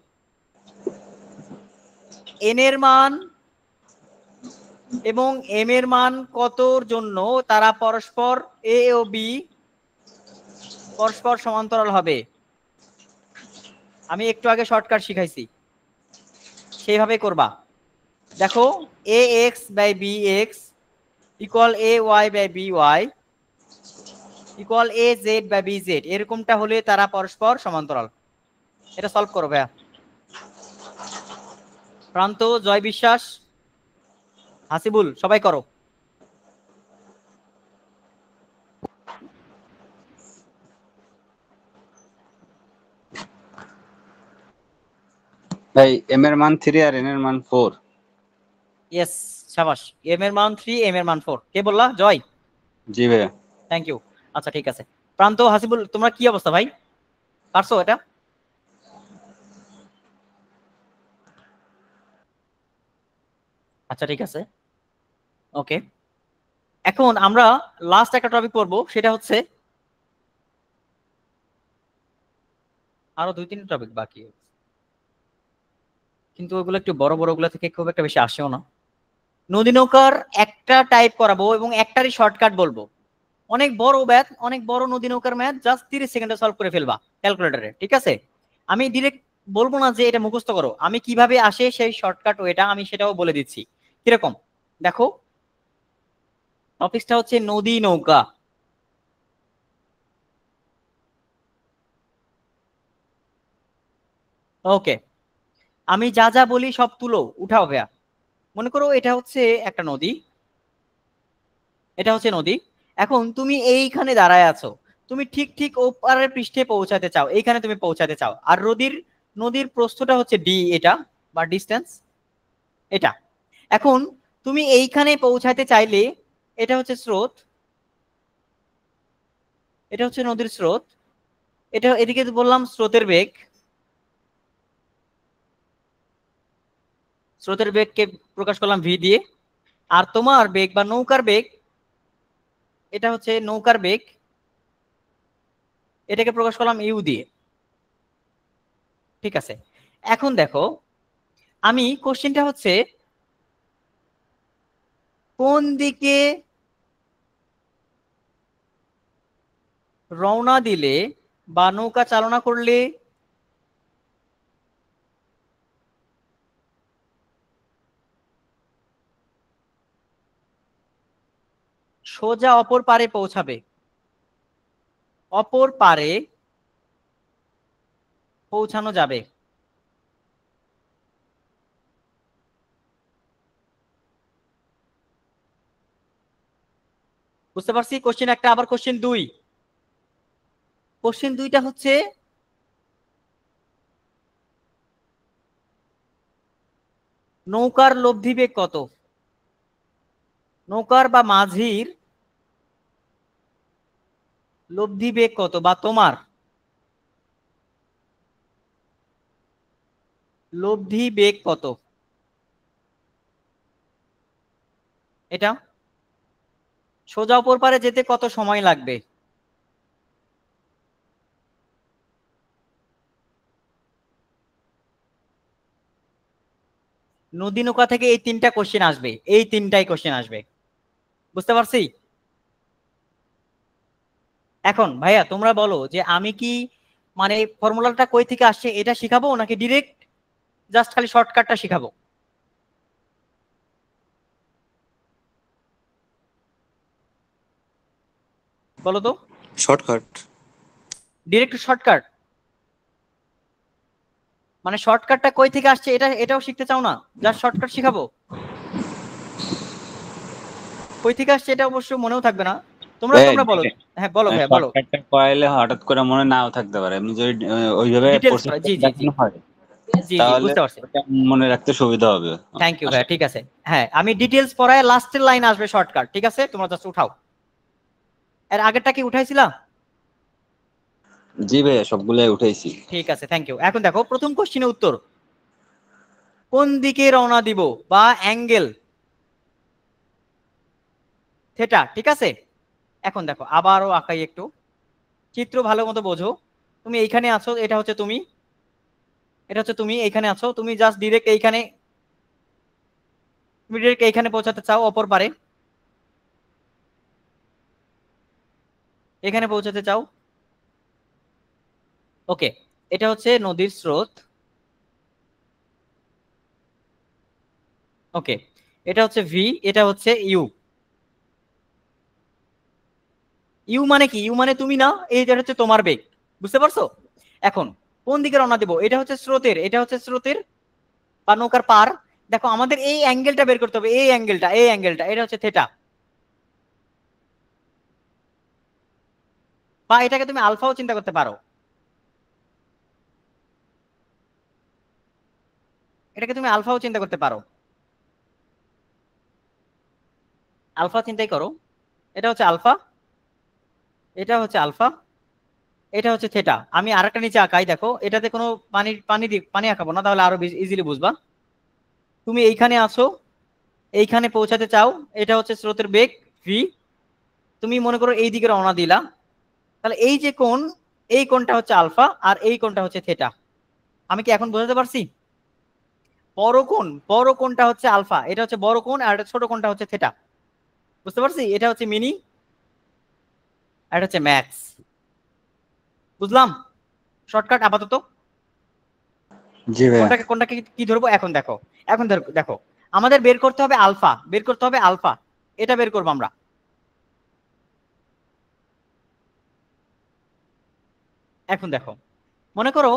n এর মান এবং m এর মান কতর জন্য তারা পরস্পর a ও b পরস্পর সমান্তরাল হবে। আমি একটু আগে শর্টকাট শিখাইছি, সেইভাবে করবা। দেখো ax by bx equal ay by by equal az by bz, এরকমটা হলে তারা পরস্পর সমান্তরাল। এটা সলভ করো ভাইয়া। প্রান্ত, জয় বিশ্বাস, হাসিবুল, সবাই করো। ভাই m এর মান 3 আর n এর মান 4। ইয়েস, শাবাশ। m এর মান 3, m এর মান 4। কে বললা? জয়। জি ভাই। Thank you. আচ্ছা ঠিক আছে। প্রান্ত, হাসিবুল, তোমরা কি অবস্থা ভাই, পারছো এটা? আচ্ছা ঠিক আছে, ওকে। এখন আমরা লাস্ট একটা টপিক পড়বো, সেটা হচ্ছে, আরো 2-3 টপিক বাকি, কিন্তু ওগুলো একটু বড় বড়, ওগুলো থেকে খুব একটা বেশি আসেও না। নদী নৌকার একটা টাইপ করাবো এবং একটারই শর্টকাট বলবো। অনেক বড় ম্যাথ, অনেক বড় নদী নৌকার ম্যাথ, জাস্ট 30 সেকেন্ডে সলভ করে ফেলবা ক্যালকুলেটরে, ঠিক আছে? আমি ডিরেক্ট বলবো না যে এটা মুখস্থ করো, আমি কিভাবে আসে সেই শর্টকাট ওয়েটা আমি সেটাও বলে দিচ্ছি। কিরকম দেখো, টপিকটা হচ্ছে নদী নৌকা। ওকে, আমি যা যা বলি সব তুলো, উঠাও ভাইয়া। মনে করো এটা হচ্ছে একটা নদী, এটা হচ্ছে নদী। এখন তুমি এইখানে দাঁড়ায় আছো, তুমি ঠিক ঠিক ওপারের পৃষ্ঠে পৌঁছাতে চাও, এইখানে তুমি পৌঁছাতে চাও। আর নদীর নদীর প্রস্থটা হচ্ছে ডি, এটা বা ডিস্টেন্স এটা। এখন তুমি এইখানে পৌঁছাতে চাইলে, এটা হচ্ছে স্রোত, এটা হচ্ছে নদীর স্রোত, এটা এদিকে বললাম স্রোতের বেগ, স্রোতের বেগকে প্রকাশ করলাম ভি দিয়ে। আর তোমার বেগ বা নৌকার বেগ, এটা হচ্ছে নৌকার বেগ, এটাকে প্রকাশ করলাম ইউ দিয়ে, ঠিক আছে? এখন দেখো, আমি কোশ্চেনটা হচ্ছে কোন দিকে রওনা দিলে বা নৌকা চালনা করলে সোজা অপর পারে পৌঁছাবে, অপর পারে পৌঁছানো যাবে। বুঝতে পারছি কোশ্চেন একটা। আবার কোশ্চেন 2, কোশ্চেন 2টা হচ্ছে নৌকার লব্ধি বেগ কত, নৌকার বা মাঝির লব্ধি বেগ কত, বা তোমার লব্ধি বেগ কত, এটা সোজা অপর পারে যেতে কত সময় লাগবে। নদী নৌকা থেকে এই 3টা কোশ্চেন আসবে, এই 3টাই কোশ্চেন আসবে, বুঝতে পারছি? এখন ভাইয়া তোমরা বলো যে আমি কি মানে ফর্মুলাটা কই থেকে আসছে এটা শিখাবো, নাকি ডিরেক্ট জাস্ট খালি শর্টকাটটা শিখাবো? বলো তো। শর্টকাট। ডিরেক্ট শর্টকাট মানে শর্টকাটটা কই থেকে আসছে এটা এটাও শিখতে চাও না, জাস্ট শর্টকাট শিখাবো? কই থেকে আসছে এটা অবশ্য মনেও থাকবে না, তোমরা তোমরা বলো। হ্যাঁ বলো ভাইয়া বলো। শর্টকাটটা করাইলে হঠাৎ করে মনে নাও থাকতে পারে, এমনি যদি ওইভাবে ডিটেলস করা, প্রসেসটা জি জি জি দেখানো হয় জি জি, তাহলে বুঝতে পারছি। ওটা মনে রাখতে সুবিধা হবে। থ্যাংক ইউ আশা ভাইয়া, ঠিক আছে। হ্যাঁ আমি ডিটেলস পড়ায় লাস্টের লাইন আসবে শর্টকাট, ঠিক আছে? তোমরা জাস্ট উঠাও। এর আগেরটা কি উঠাইছিলা? জি ভাইয়া, সবগুলাই উঠাইছি। ঠিক আছে, থ্যাংক ইউ। এখন দেখো প্রথম কোশ্চেনের উত্তর, কোন দিকে রওনা দিব বা অ্যাঙ্গেল থেটা, ঠিক আছে? এখন দেখো আবারও আঁকাই একটু, চিত্র ভালো মতো বোঝো। তুমি এইখানে আছো, এটা হচ্ছে তুমি, এটা হচ্ছে তুমি, এইখানে আছো, তুমি জাস্ট ডিরেক্ট এইখানে তুমি ডিরেক্ট এখানে পৌঁছাতে চাও, অপর পারে এখানে পৌঁছাতে চাও। ওকে, এটা হচ্ছে নদীর স্রোত। ওকে, এটা হচ্ছে ভি, এটা হচ্ছে ইউ। ইউ মানে কি? ইউ মানে তুমি না, এই যেটা হচ্ছে তোমার বেগ, বুঝতে পারছো? এখন কোন দিকে রওনা দেবো? এটা হচ্ছে স্রোতের, এটা হচ্ছে স্রোতের বা নৌকার পার। দেখো আমাদের এই অ্যাঙ্গেলটা বের করতে হবে, এই অ্যাঙ্গেলটা, এই অ্যাঙ্গেলটা, এটা হচ্ছে থেটা, বা এটাকে তুমি আলফাও চিন্তা করতে পারো। এটাকে তুমি আলফাও চিন্তা করতে পারো, আলফা চিন্তাই করো। এটা হচ্ছে আলফা, এটা হচ্ছে আলফা, এটা হচ্ছে থেটা। আমি আরেকটা নিচে আঁকাই, দেখো এটাতে কোনো পানি পানি পানি আঁকাবো না, তাহলে আরো ইজিলি বুঝবা। তুমি এইখানে আসো, এইখানে পৌঁছাতে চাও, এটা হচ্ছে স্রোতের বেগ ভি। তুমি মনে করো এই দিকে রওনা দিলা, তাহলে এই যে কোণ, এই কোণটা হচ্ছে আলফা আর এই কোণটা হচ্ছে থেটা। আমি কি এখন বোঝাতে পারছি? বড় কোণটা হচ্ছে আলফা, এটা হচ্ছে বড় কোণ, আর এটা ছোট কোণটা হচ্ছে থেটা। বুঝতে পারছি? এটা হচ্ছে মিনি, আর এটা হচ্ছে ম্যাক্স। বুঝলাম? শর্টকাট আপাতত। জি ভাইয়া। কোনটাকে কোনটাকে কি ধরবো এখন দেখো। এখন দেখো আমাদের বের করতে হবে আলফা, বের করতে হবে আলফা, এটা বের করবো আমরা। এখন দেখো, মনে করো,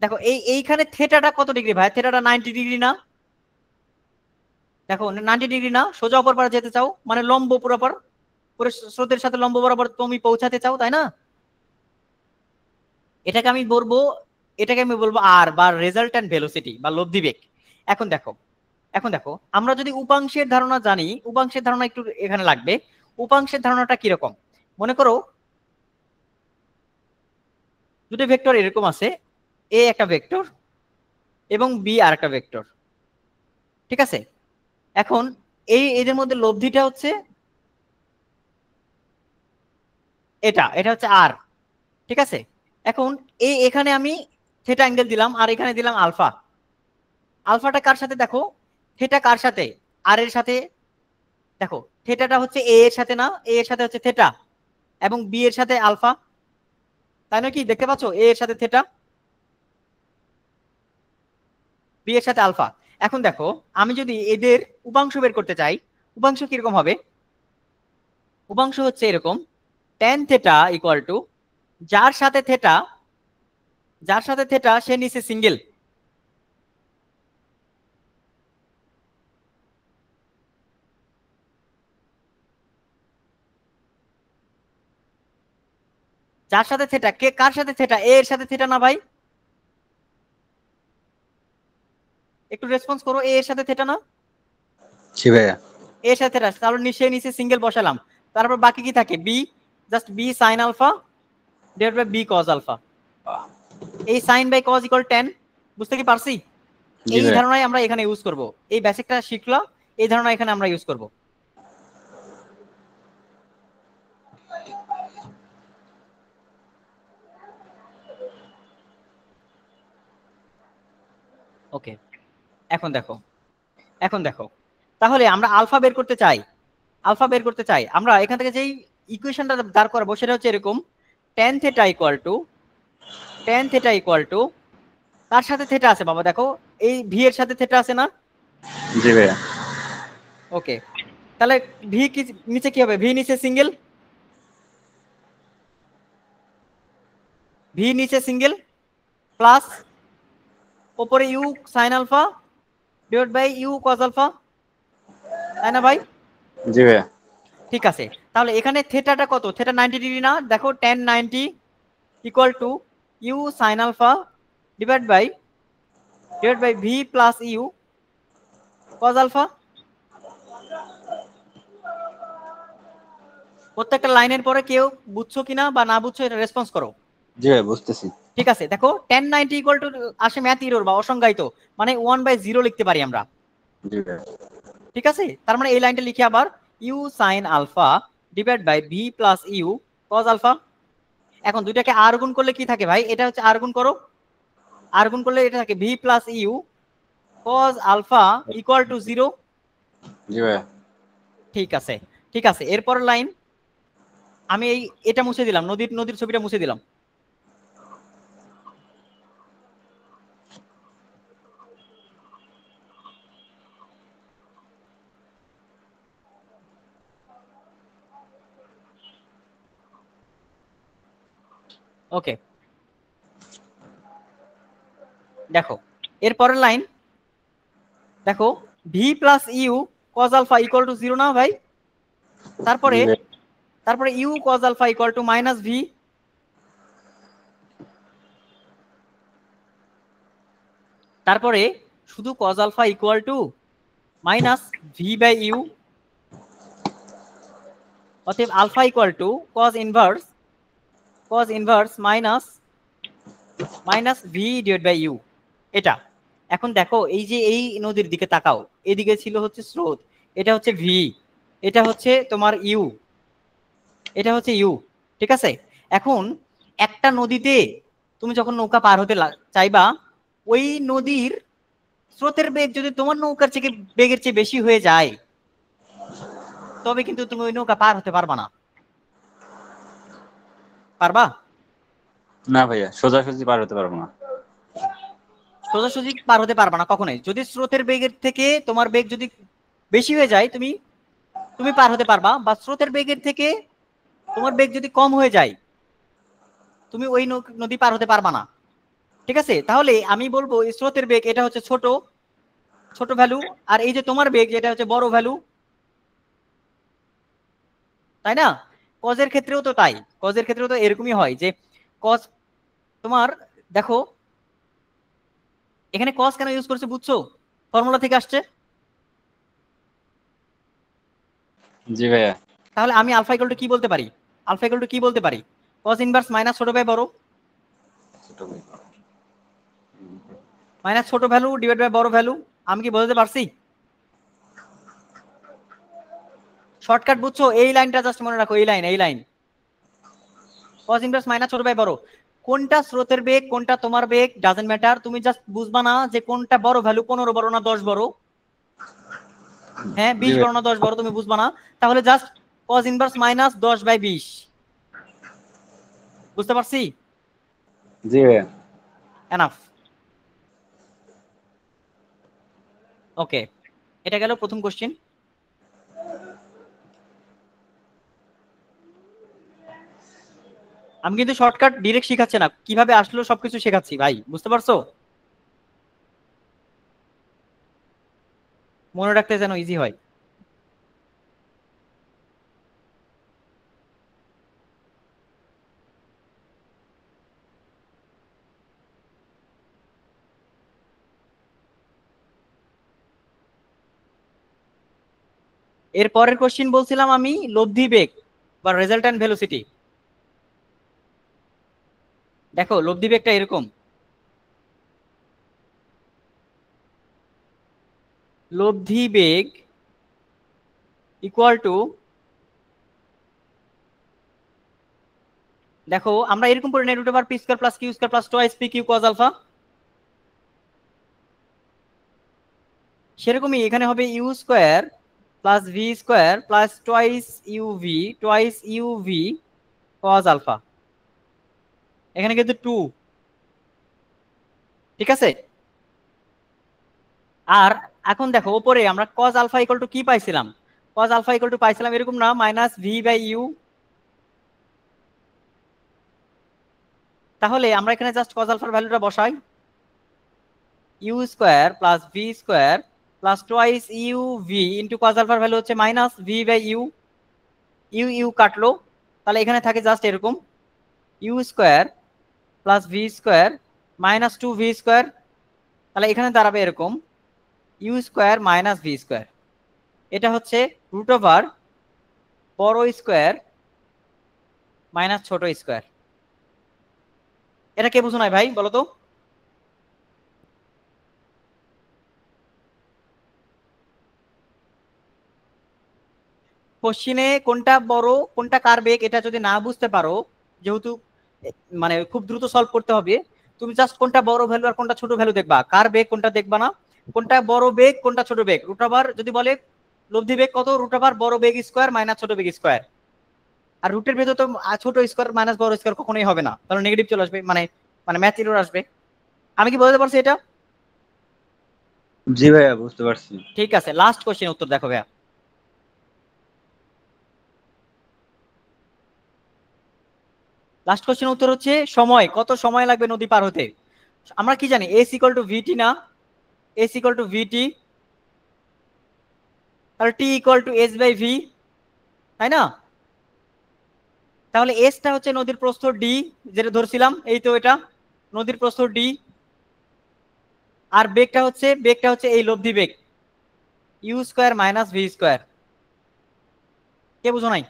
দেখো এইখানে থেটাটা কত ডিগ্রি ভাই? থেটাটা 90 ডিগ্রি না? দেখো 90 ডিগ্রি না? সোজা অপর পারে যেতে চাও, মানে লম্ব পুরোপর, পুরো স্রোতের সাথে লম্ব বরাবর তুমি পৌঁছাতে চাও, তাই না? এটাকে আমি বলবো, এটাকে আমি বলবো আর, বা রেজাল্ট্যান্ট ভেলোসিটি বা লব্ধি বেগ। এখন দেখো, এখন দেখো আমরা যদি উপাংশের ধারণা জানি, উপাংশের ধারণা একটু এখানে লাগবে। উপাংশের ধারণাটা কিরকম? মনে করো দুটো ভেক্টর এরকম আছে, এ একটা ভেক্টর এবং বি আর একটা ভেক্টর, ঠিক আছে? এখন এদের মধ্যে লব্ধিটা হচ্ছে এটা, এটা হচ্ছে আর, ঠিক আছে? এখন এখানে আমি থেটা অ্যাঙ্গেল দিলাম আর এখানে দিলাম আলফা। আলফাটা কার সাথে দেখো? থেটা কার সাথে? আর এর সাথে। দেখো থেটাটা হচ্ছে এ এর সাথে না, এ এর সাথে হচ্ছে থেটা, এবং বি এর সাথে আলফা, তাই না? কি দেখতে পাচ্ছ? এ এর সাথে থেটা, বি এর সাথে আলফা। এখন দেখো আমি যদি এদের উপাংশ বের করতে চাই, উপাংশ কিরকম হবে? উপাংশ হচ্ছে এরকম, tan থেটা ইকুয়াল টু যার সাথে থেটা, যার সাথে থেটা সে নিচে সিঙ্গেল, যার সাথে থেটা, কে কার সাথে থেটা? এ এর সাথে থেটা না ভাই? একটু রেসপন্স করো, এ এর সাথে থেটা না? জি ভাইয়া। এ এর সাথে থেটা, তাহলে নিচে নিচে সিঙ্গেল বসালাম। তারপর বাকি কি থাকে? B, just b sine alpha divide by b cos alpha. এই sine by cos equal tan। বুঝতে কি পারছি? জি এই ভাইয়া। ধারণাই আমরা এখানে ইউজ করব, এই বেসিকটা শিখলাম, এই ধারণা এখানে আমরা ইউজ করব। ওকে, এখন দেখো, এখন দেখো তাহলে আমরা আলফা বের করতে চাই, আলফা বের করতে চাই আমরা এখান থেকে যেই ইকুয়েশনটা দাঁড় করাবো সেটা হচ্ছে এরকম, tan theta equal two, tan theta equal two, তার সাথে থেটা আছে বাবা, দেখো এই ভি এর সাথে থেটা আছে না? জি ভাইয়া। ওকে, তাহলে ভি কি নিচে কি হবে? ভি নিচে সিঙ্গেল, ভি নিচে সিঙ্গেল প্লাস উপরে u sine alpha divide by u cos alpha, তাই না ভাই? জি ভাইয়া। ঠিক আছে, তাহলে এখানে থেটাটা কত? থেটা 90 ডিগ্রি না? দেখো tan 90 equal to u sine alpha divide by v plus u cos alpha. প্রত্যেকটা লাইনের পরে কেউ বুঝছো কিনা বা না বুঝছো এটা রেসপন্স করো। জি ভাইয়া বুঝতেছি। ঠিক আছে, দেখো tan 90 ইকুয়াল টু আসে ম্যাথ ইরর বা অসংজ্ঞায়িত, মানে 1/0 লিখতে পারি আমরা। জি ভাইয়া। ঠিক আছে, তার মানে এই লাইনটা লিখি আবার, u sine alpha divide by v plus u cos alpha. এখন দুইটাকে আর গুণ করলে কি থাকে ভাই? এটা হচ্ছে আর গুণ করো, আর গুণ করলে এটা থাকে v plus u cos alpha equal to 0। জি ভাইয়া। ঠিক আছে, ঠিক আছে। এরপর লাইন আমি এটা মুছে দিলাম, নদীর নদীর ছবিটা মুছে দিলাম। ওকে, দেখো এরপরের লাইন দেখো, v plus u cos alpha equal to 0 না ভাই? তারপরে জি ভাইয়া। তারপরে u cos alpha equal to minus v, তারপরে শুধু cos alpha equal to minus v by u, অতএব alpha equal to cos inverse minus minus v divide by u. এটা এখন দেখো, এই যে এই নদীর দিকে তাকাও, এদিকে ছিল হচ্ছে স্রোত, এটা হচ্ছে ভি, এটা হচ্ছে তোমার ইউ, এটা হচ্ছে ইউ, ঠিক আছে? এখন একটা নদীতে তুমি যখন নৌকা পার হতে চাইবা, ওই নদীর স্রোতের বেগ যদি তোমার নৌকার থেকে বেগের চেয়ে বেশি হয়ে যায়, তবে কিন্তু তুমি ওই নৌকা পার হতে পারবা না। পারবা? না ভাইয়া, সোজাসুজি পার হতে পারবো না। সোজাসুজি পার হতে পারবা না কখনোই। যদি স্রোতের বেগের থেকে তোমার বেগ যদি বেশি হয়ে যায়, তুমি তুমি পার হতে পারবা, বা স্রোতের বেগের থেকে তোমার বেগ যদি কম হয়ে যায়, তুমি ওই নদী পার হতে পারবা না, ঠিক আছে? তাহলে আমি বলবো এই স্রোতের বেগ এটা হচ্ছে ছোট ছোট ভ্যালু, আর এই যে তোমার বেগ যেটা হচ্ছে বড় ভ্যালু, তাই না? কজের ক্ষেত্রেও তো তাই, কজের ক্ষেত্রেও তো এরকমই হয় যে কজ তোমার, দেখো এখানে কজ কেন ইউজ করছে বুঝছো? ফর্মুলা থেকে আসছে। জি ভাইয়া। তাহলে আমি আলফা ইকুয়াল টু কি বলতে পারি? আলফা ইকুয়াল টু কি বলতে পারি? কজ ইনভার্স মাইনাস ছোট বাই বড়, মাইনাস ছোট ভ্যালু ডিভাইড বাই বড় ভ্যালু। আমি কি বোঝাতে পারছি? শর্টকাট বুঝছো? এই লাইনটা জাস্ট মনে রাখো, এই লাইন কজ ইনভার্স মাইনাস ছোট বাই বড়। কোনটা স্রোতের বেগ কোনটা তোমার বেগ ডাজন্ট ম্যাটার, তুমি জাস্ট বুঝবা না যে কোনটা বড় ভ্যালু, 15 বড় না 10 বড়, হ্যাঁ 20 বড় না 10 বড়, তুমি বুঝবা না। তাহলে just cos inverse minus 10 by 20, বুঝতে পারছি? জি ভাইয়া। এনাফ। ওকে, এটা গেল প্রথম কোশ্চেন। আমি কিন্তু শর্টকাট ডিরেক্ট শেখাচ্ছি না, কিভাবে আসলো সবকিছু শেখাচ্ছি ভাই, বুঝতে পারছো? মনে রাখতে যেন ইজি হয়। এর পরের কোশ্চেন বলছিলাম আমি লব্ধি বেগ বা রেজাল্ট্যান্ট ভেলোসিটি। দেখো লব্ধি বেগটা এরকম, লব্ধি বেগ ইকুয়াল টু, দেখো আমরা এরকম করে নেই root over p square plus q square plus twice p q cos alpha, সেরকমই এখানে হবে u square plus v square plus twice u v cos alpha, এখানে কিন্তু 2, ঠিক আছে? আর এখন দেখো উপরে আমরা কজ আলফা ইকুয়াল টু কি পাইছিলাম? কজ আলফা ইকুয়াল টু পাইছিলাম এরকম না, মাইনাস ভি বাই ইউ। তাহলে আমরা এখানে জাস্ট কজ আলফার ভ্যালুটা বসাই, u square plus v square plus twice u v into cos আলফার ভ্যালু হচ্ছে minus v by u, u u কাটলো, তাহলে এখানে থাকে জাস্ট এরকম u square plus v square minus 2 v square, তাহলে এখানে দাঁড়াবে এরকম u square minus v square. এটা হচ্ছে রুট ওভার বড় স্কয়ার মাইনাস ছোট স্কয়ার। এটা কে বুঝো নাই ভাই বলো তো? কোশ্চিনে কোনটা বড় কোনটা কার বেগ এটা যদি না বুঝতে পারো, যেহেতু মানে খুব দ্রুত সলভ করতে হবে, তুমি জাস্ট কোনটা বড় ভ্যালু আর কোনটা ছোট ভ্যালু দেখবা, কার বেগ কোনটা দেখবা না, কোনটা বড় বেগ কোনটা ছোট বেগ। রুট ওভার যদি বলে লব্ধি বেগ কত? রুট ওভার বড় বেগ স্কোয়ার মাইনাস ছোট বেগ স্কোয়ার। আর রুটের ভেতর তো ছোট স্কোয়ার মাইনাস বড় স্কোয়ার কখনোই হবে না, তাহলে নেগেটিভ চলে আসবে, মানে মানে ম্যাথ এরর আসবে। আমি কি বলতে পারছি এটা? জি ভাইয়া বুঝতে পারছি। ঠিক আছে, লাস্ট কোশ্চেন উত্তর দেখো ভাইয়া। লাস্ট কোশ্চেন উত্তর হচ্ছে সময়, কত সময় লাগবে নদী পার হতে? আমরা কি জানি এস ইকুয়াল টু ভিটি না? এস ইকুয়াল টু ভিটি, তাহলে t equal to s by v, তাই না? তাহলে এসটা হচ্ছে নদীর প্রস্থ ডি, যেটা ধরছিলাম, এই তো এটা নদীর প্রস্থ ডি। আর বেগটা হচ্ছে এই লব্ধি বেগ u square minus v square. কে বুঝো নাই?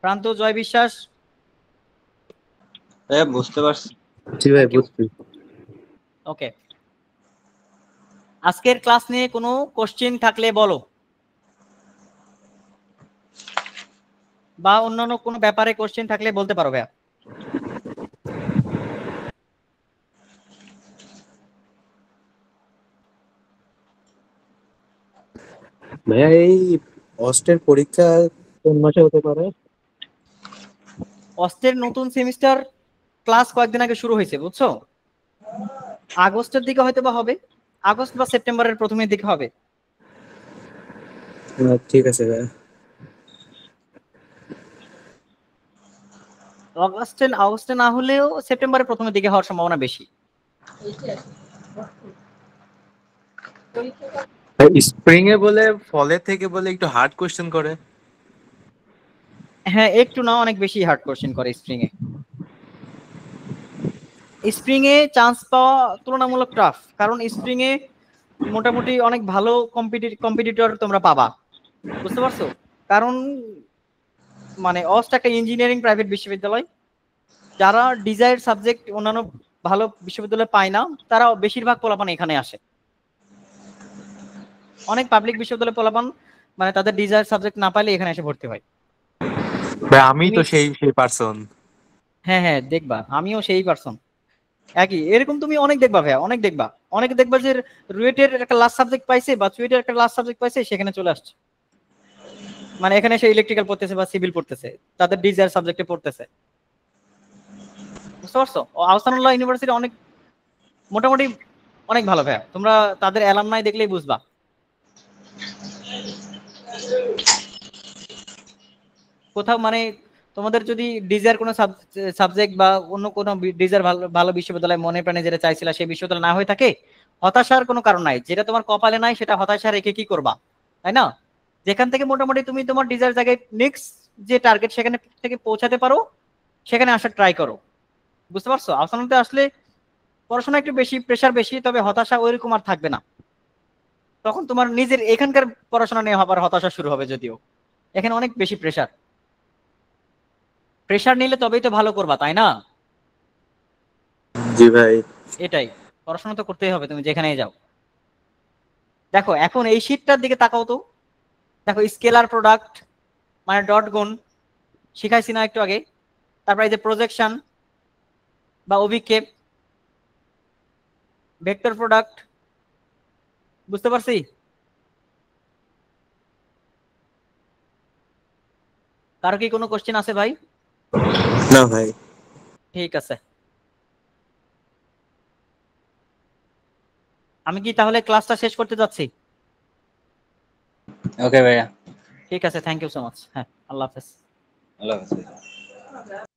প্রান্ত, জয় বিশ্বাস। ভাইয়া বুঝতে পারছি। জি ভাই, Thank you. বুঝছি। ওকে, আজকের ক্লাস নিয়ে কোনো কোশ্চেন থাকলে বলো, বা অন্যান্য কোনো ব্যাপারে কোশ্চেন থাকলে বলতে পারো ভাইয়া। ভাইয়া এই অস্টের পরীক্ষা কোন মাসে হতে পারে? অস্টের নতুন সেমিস্টার ক্লাস কয়েকদিন আগে শুরু হয়েছে, বুঝছো? আগস্টের দিকে হয়তো বা হবে, আগস্ট বা সেপ্টেম্বরের প্রথমের দিকে হবে। ঠিক আছে ভাইয়া। আগস্টে না হলেও সেপ্টেম্বরের প্রথমের দিকে হওয়ার সম্ভাবনা বেশি। স্প্রিং এ বলে ফলের থেকে বলে একটু হার্ড কোশ্চেন করে। হ্যাঁ, একটু না অনেক বেশি হার্ড কোশ্চেন করে স্প্রিং এ। স্প্রিং এ চান্স পাওয়া তুলনামূলক টাফ, কারণ স্প্রিং এ মোটামুটি অনেক ভালো কম্পিটিটর তোমরা পাবা, বুঝতে পারছো? কারণ মানে অস্ট একটা ইঞ্জিনিয়ারিং প্রাইভেট বিশ্ববিদ্যালয়, যারা ডিজায়ার সাবজেক্ট অন্যান্য ভালো বিশ্ববিদ্যালয়ে পায় না, তারা বেশিরভাগ পোলাপান এখানে আসে। অনেক পাবলিক বিশ্ববিদ্যালয়ে পোলাপান মানে তাদের ডিজায়ার সাবজেক্ট না পাইলে এখানে এসে ভর্তি হয়। ভাই আমি তো তুমি সেই পারসন। হ্যাঁ হ্যাঁ দেখবা, আমিও সেই পারসন একই, এরকম তুমি অনেক দেখবা ভাইয়া, অনেক দেখবা, অনেক দেখবা যে রুয়েটের একটা লাস্ট সাবজেক্ট পাইছে বা চুয়েটের একটা লাস্ট সাবজেক্ট পাইছে, সেখানে চলে আসছে, মানে এখানে সে ইলেকট্রিক্যাল পড়তেছে বা সিভিল পড়তেছে, তাদের ডিজায়ার সাবজেক্টে পড়তেছে, বুঝতে পারছো? আহসানুল্লাহ ইউনিভার্সিটি অনেক মোটামুটি অনেক ভালো ভাইয়া, তোমরা তাদের অ্যালামনাই দেখলেই বুঝবা। কোথাও মানে তোমাদের যদি ডিজায়ার কোনো সাবজেক্ট বা অন্য কোনো ডিজায়ার ভালো ভালো বিশ্ববিদ্যালয় মনে প্রাণে যেটা চাইছিলা সেই বিশ্ববিদ্যালয় না হয়ে থাকে, হতাশার কোনো কারণ নাই, যেটা তোমার কপালে নাই সেটা হতাশা রেখে কি করবা, তাই না? যেখান থেকে মোটামুটি তুমি তোমার ডিজায়ার জায়গায় নেক্সট যে টার্গেট সেখানে থেকে পৌঁছাতে পারো, সেখানে আসার ট্রাই করো, বুঝতে পারছো? আসানোতে আসলে পড়াশোনা একটু বেশি, প্রেশার বেশি, তবে হতাশা ওইরকম আর থাকবে না। তখন তোমার নিজের এখানকার পড়াশোনা নিয়ে আবার হতাশা শুরু হবে, যদিও এখানে অনেক বেশি প্রেশার। প্রেশার নিলে তবেই তো ভালো করবা, তাই না? জি ভাই। এটাই, পড়াশোনা তো করতেই হবে তুমি যেখানেই যাও। দেখো এখন এই শীটটার দিকে তাকাও তো, দেখো স্কেলার প্রোডাক্ট মানে ডট গুণ শিখাইছি না একটু আগে, তারপর এই যে প্রজেকশন বা অভিক্ষেপ, ভেক্টর প্রোডাক্ট, বুঝতে পারছি? কারো কি কোনো কোশ্চেন আছে ভাই? না ভাই। ঠিক আছে, আমি কি তাহলে ক্লাসটা শেষ করতে যাচ্ছি? ওকে ভাইয়া, ঠিক আছে, থ্যাংক ইউ সো মাচ। হ্যাঁ, আল্লাহ হাফেজ। আল্লাহ হাফেজ।